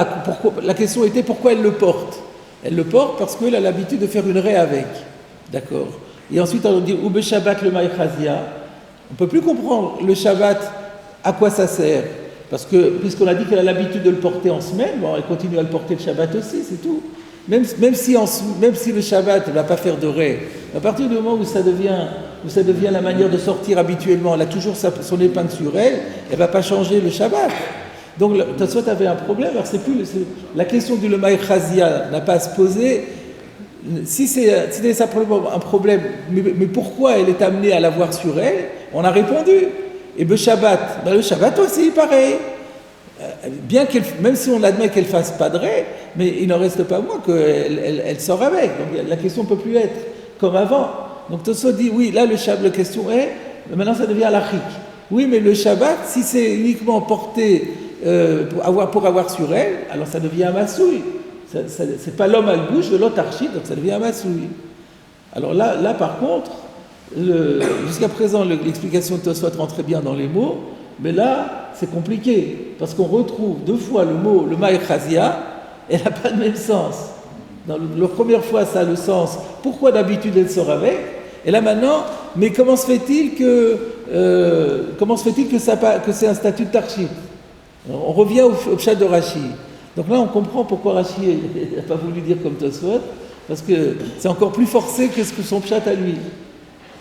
la question était pourquoi elle le porte. Elle le porte parce qu'elle a l'habitude de faire une raie avec, d'accord. Et ensuite on dit Ube Shabbat le maïchazia. On peut plus comprendre le Shabbat à quoi ça sert, parce que puisqu'on a dit qu'elle a l'habitude de le porter en semaine, bon, elle continue à le porter le Shabbat aussi, c'est tout. Même si le Shabbat ne va pas faire de raie, à partir du moment où ça devient la manière de sortir habituellement, elle a toujours son épingle sur elle, elle ne va pas changer le Shabbat. Donc Tosfot avait un problème, alors la question du Lemay Chazia n'a pas à se poser. Si c'était simplement un problème, mais pourquoi elle est amenée à l'avoir sur elle, on a répondu. Et le Shabbat aussi, pareil. Même si on admet qu'elle ne fasse pas de raie, mais il n'en reste pas moins qu'elle sort avec. Donc la question ne peut plus être comme avant. Donc Tosfot dit, oui, là la question est, maintenant ça devient l'achik. Oui, mais le Shabbat, si c'est uniquement porté pour avoir sur elle, alors ça devient un masouille. C'est pas l'homme à la bouche de l'autre archite, donc ça devient un masouille. Alors là par contre, jusqu'à présent l'explication de Tosfot rentrait bien dans les mots, mais là c'est compliqué, parce qu'on retrouve deux fois le mot, le maïchazia, elle n'a pas le même sens. La première fois ça a le sens, pourquoi d'habitude elle sort avec, et là maintenant, mais comment se fait-il que c'est un statut de tarchit? On revient au pshat de Rashi. Donc là on comprend pourquoi Rashi n'a pas voulu dire comme Tosfot, parce que c'est encore plus forcé que ce que son pshat à lui.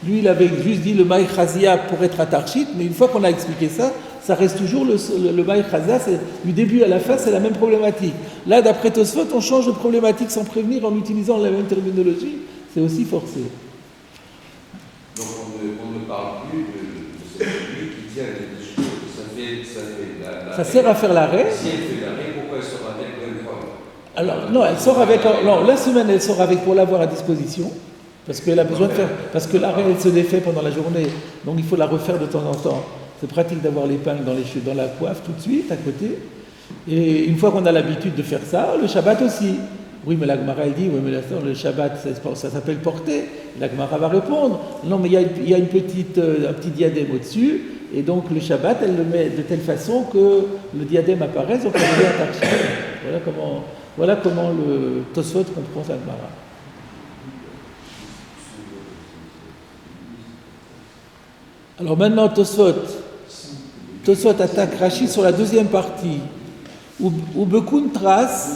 Lui il avait juste dit le maïchazia pour être à tarchit, mais une fois qu'on a expliqué ça, ça reste toujours le maïchazia, du début à la fin c'est la même problématique. Là d'après Tosfot on change de problématique sans prévenir en utilisant la même terminologie, c'est aussi forcé. Donc on ne parle plus de cette fille qui tient les cheveux, ça sert à faire l'arrêt. Si elle fait l'arrêt, pourquoi elle sort avec une fois? Alors non, elle sort avec. Non, la semaine elle sort avec pour l'avoir à disposition, parce qu'elle a besoin de faire. Parce que l'arrêt elle se défait pendant la journée, donc il faut la refaire de temps en temps. C'est pratique d'avoir l'épingle dans la coiffe tout de suite à côté. Et une fois qu'on a l'habitude de faire ça, le Shabbat aussi. Oui, mais la Gemara elle dit, oui, mais le Shabbat ça s'appelle porter. La Gemara va répondre, non, mais il y a un petit diadème au-dessus, et donc le Shabbat elle le met de telle façon que le diadème apparaisse, donc elle devient un tarchit. Voilà comment le Tosfot comprend la Gemara. Alors maintenant Tosfot attaque Rashi sur la deuxième partie. Ou Bekuntras,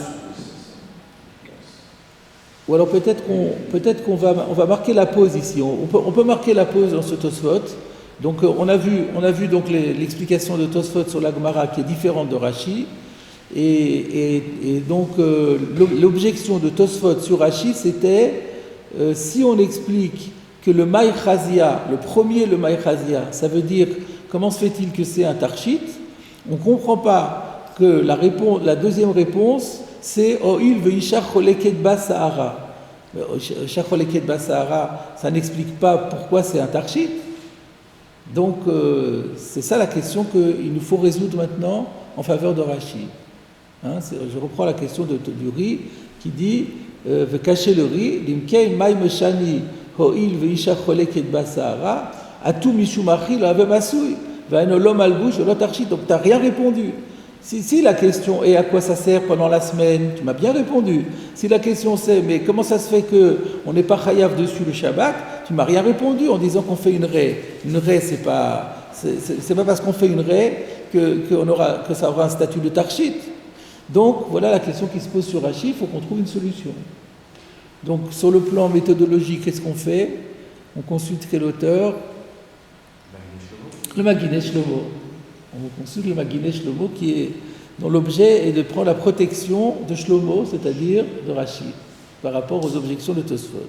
Ou alors peut-être qu'on va marquer la pause ici. On peut marquer la pause dans ce Tosfot. Donc on a vu donc l'explication de Tosfot sur la Gemara qui est différente de Rashi. Et donc l'objection de Tosfot sur Rashi, c'était si on explique que le Maï Chazia, le premier le Maï Chazia, ça veut dire comment se fait-il que c'est un Tarshit, on ne comprend pas que la deuxième réponse c'est O'il ve'ishar choleket ba Sahara. Ishar choleket ba Sahara, ça n'explique pas pourquoi c'est un Tarshit. Donc c'est ça la question qu'il nous faut résoudre maintenant en faveur de Rashi. Je reprends la question du riz qui dit veut cacher le riz, limkei mai meshani ho'il ve'ishar choleket ba Sahara, atu mishumachi lo ave masui, ve'anolom albush lo tarshit. Donc tu n'as rien répondu. Si la question est à quoi ça sert pendant la semaine, tu m'as bien répondu. Si la question c'est mais comment ça se fait qu'on n'est pas chayav dessus le Shabbat, tu m'as rien répondu en disant qu'on fait une raie. Une raie c'est pas parce qu'on fait une raie que ça aura un statut de tarshit. Donc voilà la question qui se pose sur Rashi, il faut qu'on trouve une solution. Donc sur le plan méthodologique, qu'est-ce qu'on fait? On consulte quel auteur? Le Maguinei Shlomo. On consulte le Maguinei Shlomo dont l'objet est de prendre la protection de Shlomo, c'est-à-dire de Rashi, par rapport aux objections de Tosfot.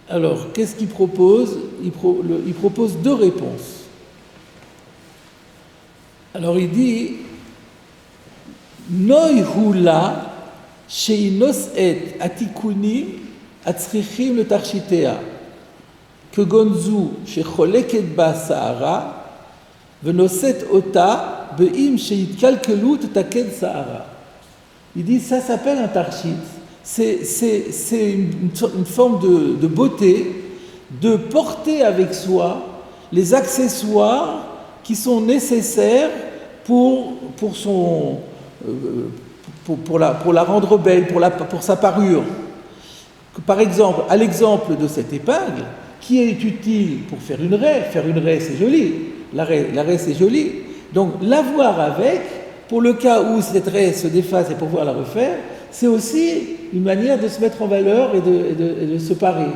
Alors, qu'est-ce qu'il propose? Il propose deux réponses. Alors il dit Noi hula sheinos et atikunim atzrichim le tarshitea que gonzu shecholeket ba Sahara venoset ota beim sheitkalkelut taken Sahara. Il dit ça s'appelle un tarshit. C'est une forme de beauté, de porter avec soi les accessoires qui sont nécessaires pour la rendre belle, pour sa parure. Par exemple, à l'exemple de cette épingle, qui est utile pour faire une raie. Faire une raie, c'est joli. La raie, c'est joli. Donc, l'avoir avec, pour le cas où cette raie se déface et pour pouvoir la refaire, c'est aussi une manière de se mettre en valeur et de se parer.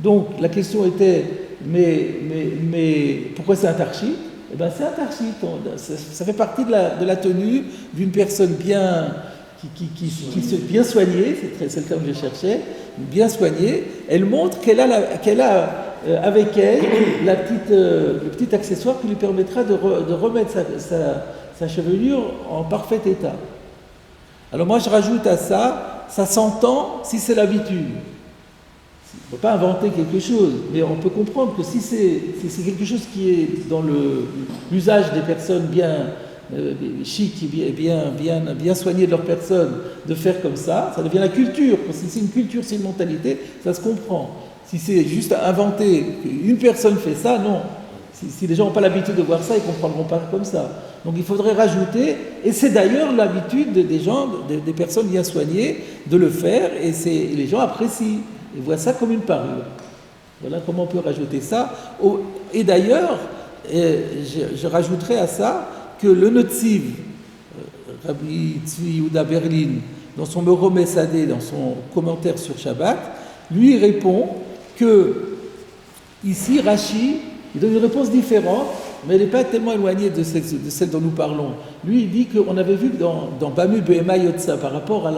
Donc, la question était, mais pourquoi c'est un tarshit? Eh bien, c'est un tarshit. Ça fait partie de la tenue d'une personne bien soignée, c'est le terme que je cherchais, bien soignée. Elle montre qu'elle a avec elle le petit accessoire qui lui permettra de remettre sa chevelure en parfait état. Alors moi je rajoute à ça s'entend si c'est l'habitude. On ne peut pas inventer quelque chose, mais on peut comprendre que si c'est quelque chose qui est dans l'usage des personnes bien chic, bien soignées de leur personne, de faire comme ça devient la culture. Si c'est une culture, c'est une mentalité, ça se comprend. Si c'est juste inventé, une personne fait ça, non. Si les gens n'ont pas l'habitude de voir ça, ils ne comprendront pas comme ça. Donc il faudrait rajouter, et c'est d'ailleurs l'habitude des gens, des personnes bien soignées, de le faire, et les gens apprécient, et voient ça comme une parure. Voilà comment on peut rajouter ça. Et d'ailleurs, je rajouterai à ça que le Notziv, Rabbi Tzvi Yehuda Berlin, dans son Moro Mesadeh, dans son commentaire sur Shabbat, lui répond que ici, Rashi, il donne une réponse différente, mais elle n'est pas tellement éloignée de celle dont nous parlons. Lui, il dit qu'on avait vu dans Bamu Behema Yotza, par rapport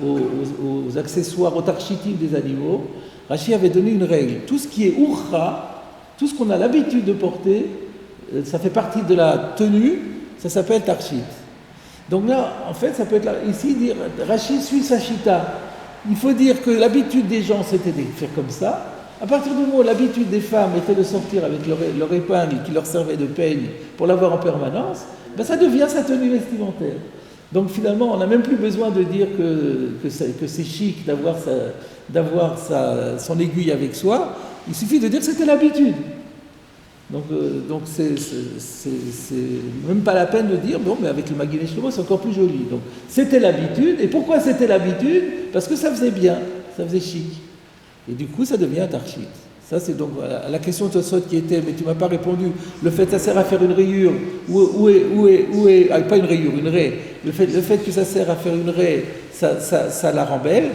aux accessoires, aux tarshitim des animaux, Rashi avait donné une règle. Tout ce qui est urcha, tout ce qu'on a l'habitude de porter, ça fait partie de la tenue, ça s'appelle tarshit. Donc là, en fait, ça peut être ici, dire Rashi suit sa shita. Il faut dire que l'habitude des gens, c'était de faire comme ça. À partir du moment où l'habitude des femmes était de sortir avec leur épingle qui leur servait de peigne pour l'avoir en permanence, ben ça devient sa tenue vestimentaire. Donc finalement, on n'a même plus besoin de dire que c'est chic d'avoir son aiguille avec soi. Il suffit de dire que c'était l'habitude. Donc c'est même pas la peine de dire bon, mais avec le Maguinei Shlomo c'est encore plus joli. Donc c'était l'habitude. Et pourquoi c'était l'habitude? Parce que ça faisait bien, ça faisait chic. Et du coup ça devient un tarshit. Ça c'est donc à la question de Tosfot qui était, mais tu m'as pas répondu. Le fait que ça sert à faire une rayure, où est pas une rayure, une raie. Le fait que ça sert à faire une raie, ça la rend belle.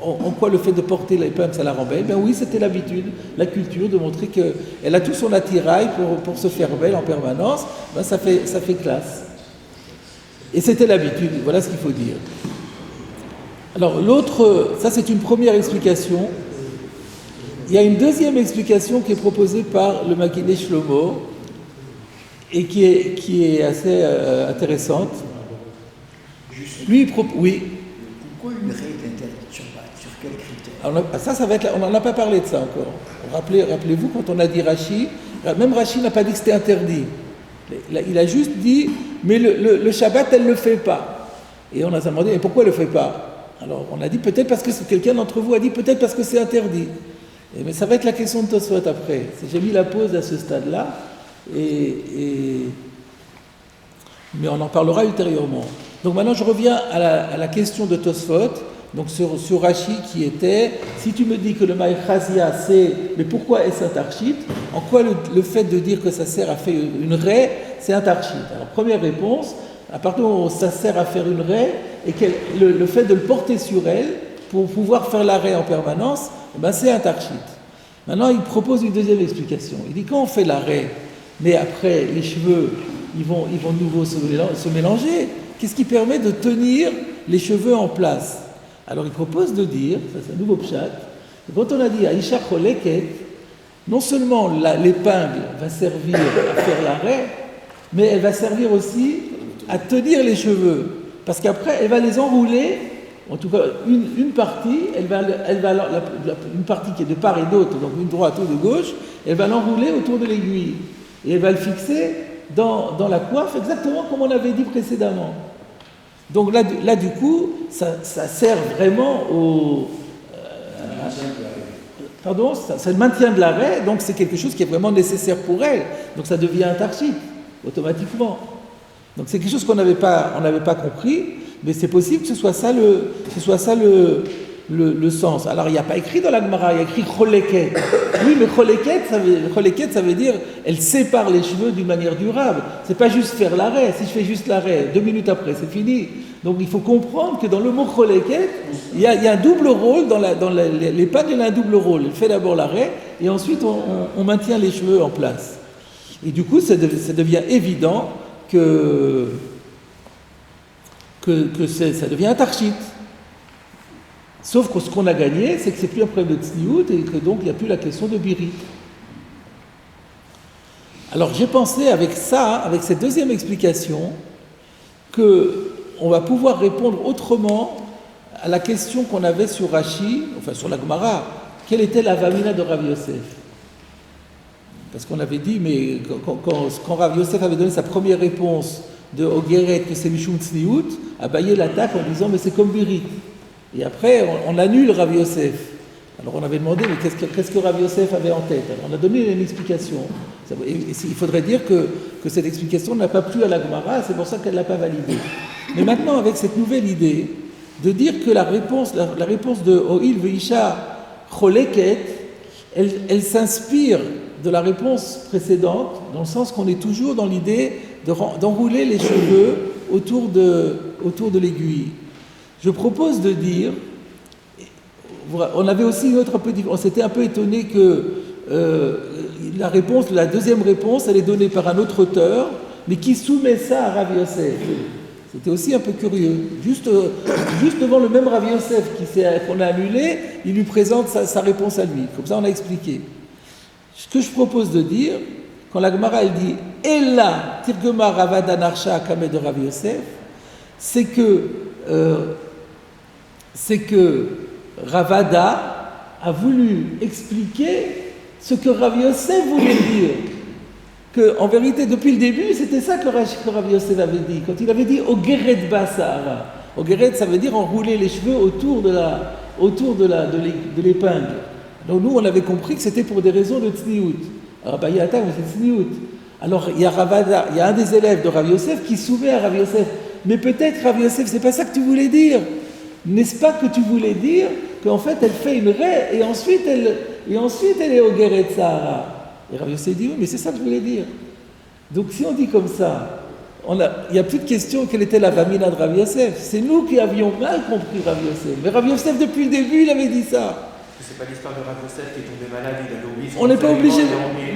en quoi le fait de porter l'épingle, ça la rend belle? Ben oui, c'était l'habitude, la culture, de montrer qu'elle a tout son attirail pour se faire belle en permanence. Ben ça fait classe. Et c'était l'habitude, voilà ce qu'il faut dire. Alors l'autre, ça c'est une première explication. Il y a une deuxième explication qui est proposée par le Makiné Shlomo et qui est assez intéressante. Lui, oui. Pourquoi une règle interdite Shabbat? Sur quels critères? Ça va être. On n'en a pas parlé de ça encore. Rappelez-vous, quand on a dit Rashi, même Rashi n'a pas dit que c'était interdit. Il a juste dit, mais le Shabbat, elle ne le fait pas. Et on a demandé, mais pourquoi elle ne le fait pas? Alors on a dit peut-être parce que quelqu'un d'entre vous a dit peut-être parce que c'est interdit. Mais ça va être la question de Tosfot après. J'ai mis la pause à ce stade-là, mais on en parlera ultérieurement. Donc maintenant je reviens à la question de Tosfot, donc sur Rashi qui était, si tu me dis que le Maïchazia c'est, mais pourquoi est-ce un tarchit? En quoi le fait de dire que ça sert à faire une raie, c'est un tarchit? Alors première réponse, à partir du moment où ça sert à faire une raie, et le fait de le porter sur elle, pour pouvoir faire la raie en permanence, ben c'est un tarchit. Maintenant il propose une deuxième explication. Il dit quand on fait la raie, mais après les cheveux, ils vont de nouveau se mélanger, qu'est-ce qui permet de tenir les cheveux en place? Alors il propose de dire, ça c'est un nouveau pshat, quand on a dit Aïcha Choleket, non seulement l'épingle va servir à faire la raie, mais elle va servir aussi à tenir les cheveux, parce qu'après elle va les enrouler, en tout cas une partie, une partie qui est de part et d'autre, donc une droite ou de gauche, elle va l'enrouler autour de l'aiguille, et elle va le fixer dans la coiffe, exactement comme on avait dit précédemment. Donc là du coup, ça sert vraiment ça le maintien de la raie, donc c'est quelque chose qui est vraiment nécessaire pour elle. Donc ça devient un tarchit, automatiquement. Donc c'est quelque chose qu'on n'avait pas compris, mais c'est possible que ce soit ça le sens. Alors il n'y a pas écrit dans la Gemara, il y a écrit choleket. Oui, mais choleket, ça veut dire elle sépare les cheveux d'une manière durable. C'est pas juste faire l'arrêt. Si je fais juste l'arrêt, 2 minutes après, c'est fini. Donc il faut comprendre que dans le mot choleket, il y a un double rôle dans l'épingle, il y a un double rôle. Elle fait d'abord l'arrêt et ensuite on maintient les cheveux en place. Et du coup, ça devient évident que ça devient un tarchit. Sauf que ce qu'on a gagné, c'est que c'est plus un problème de tsniout et que donc il n'y a plus la question de birit. Alors j'ai pensé avec cette deuxième explication, qu'on va pouvoir répondre autrement à la question qu'on avait sur Rashi, enfin sur la Gemara, quelle était la vamina de Rav Yosef? Parce qu'on avait dit, mais quand Rav Yosef avait donné sa première réponse de Ogeret, que c'est Mishum Tsniout, Abaye l'attaque en disant mais c'est comme birit. Et après, on annule Rav Yosef. Alors on avait demandé, mais qu'est-ce que Rav Yosef avait en tête? Alors on a donné une explication. Il faudrait dire que cette explication n'a pas plu à la Gemara, c'est pour ça qu'elle ne l'a pas validée. Mais maintenant, avec cette nouvelle idée, de dire que la réponse de O'il Veisha Choleket, elle s'inspire de la réponse précédente, dans le sens qu'on est toujours dans l'idée d'enrouler les cheveux autour de l'aiguille. Je propose de dire, on avait aussi une autre on s'était un peu étonné que la deuxième réponse, elle est donnée par un autre auteur, mais qui soumet ça à Rav Yosef. C'était aussi un peu curieux. Juste devant le même Rav Yosef qu'on a annulé, il lui présente sa réponse à lui. Comme ça, on a expliqué. Ce que je propose de dire, quand la Gemara elle dit « Ella tirgema Ravad Anarsha Kame de Rav Yosef », c'est que Ravada a voulu expliquer ce que Rav Yosef voulait dire. En vérité, depuis le début, c'était ça que Rav Yosef avait dit. Quand il avait dit « Ogeret Basara ». Ogeret, ça veut dire enrouler les cheveux autour de l'épingle. Donc nous, on avait compris que c'était pour des raisons de tsniout. Alors, il y a un terme, c'est tsniout. Alors, il y a Ravada, il y a un des élèves de Rav Yosef qui soumet à Rav Yosef. Mais peut-être, Rav Yosef, c'est pas ça que tu voulais dire. N'est-ce pas que tu voulais dire qu'en fait, elle fait une raie et ensuite elle est au Guéret Sahara. Et Rav Yosef dit, oui, mais c'est ça que je voulais dire. Donc si on dit comme ça, il n'y a plus de question quelle était la Vamina de Rav Yosef. C'est nous qui avions mal compris Rav Yosef. Mais Rav Yosef, depuis le début, il avait dit ça. C'est pas l'histoire de Rav Yosef qui est tombé malade, il avait oublié. On n'est pas obligé.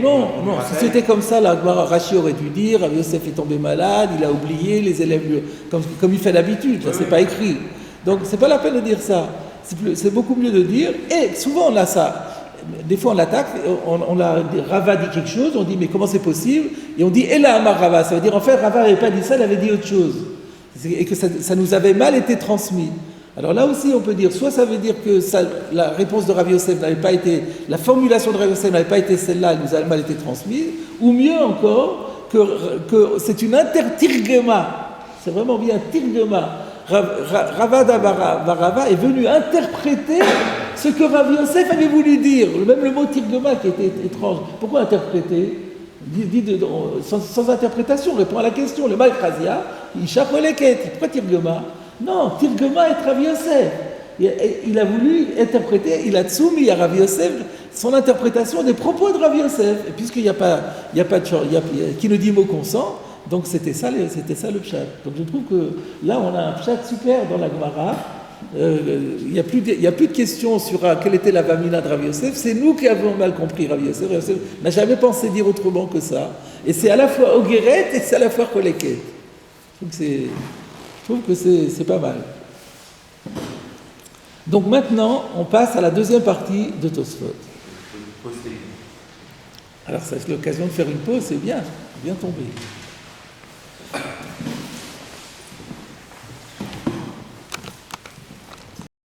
Non, si c'était comme ça, la Gemara Rashi aurait dû dire Rav Yosef est tombé malade, il a oublié, les élèves, comme il fait d'habitude, c'est pas écrit. Donc, c'est pas la peine de dire ça. C'est beaucoup mieux de dire, et souvent on a ça. Des fois on l'attaque, Rava dit quelque chose, on dit mais comment c'est possible? Et on dit Ela Amar Rava, ça veut dire en fait Rava n'avait pas dit ça, il avait dit autre chose. Et que ça nous avait mal été transmis. Alors là aussi on peut dire, soit ça veut dire que la réponse de Rav Yosef n'avait pas été, la formulation de Rav Yosef n'avait pas été celle-là, elle nous a mal été transmise, ou mieux encore, que c'est une intertirgema, c'est vraiment bien tirgema. Ravada Barava est venu interpréter ce que Rav Yosef avait voulu dire. Même le mot tirgema qui était étrange. Pourquoi interpréter? Sans interprétation, répond à la question. Le Malchazia, il chakoleket. Pourquoi tirgema? Non, tirgema est Rav Yosef. Il a voulu interpréter, il a soumis à Rav Yosef son interprétation des propos de Rav Yosef. Et puisqu'il n'y a pas de qui ne dit mot consent, donc c'était ça le pshat. Donc je trouve que là on a un pshat super dans la Gemara. Il n'y a plus de questions sur quelle était la Vamina de Rav Yosef. C'est nous qui avons mal compris Rav Yosef. Rav Yosef n'a jamais pensé dire autrement que ça. Et c'est à la fois Ogeret et c'est à la fois Koleket. Je trouve que c'est pas mal. Donc maintenant, on passe à la deuxième partie de Tosfot. Alors ça c'est l'occasion de faire une pause, c'est bien tombé.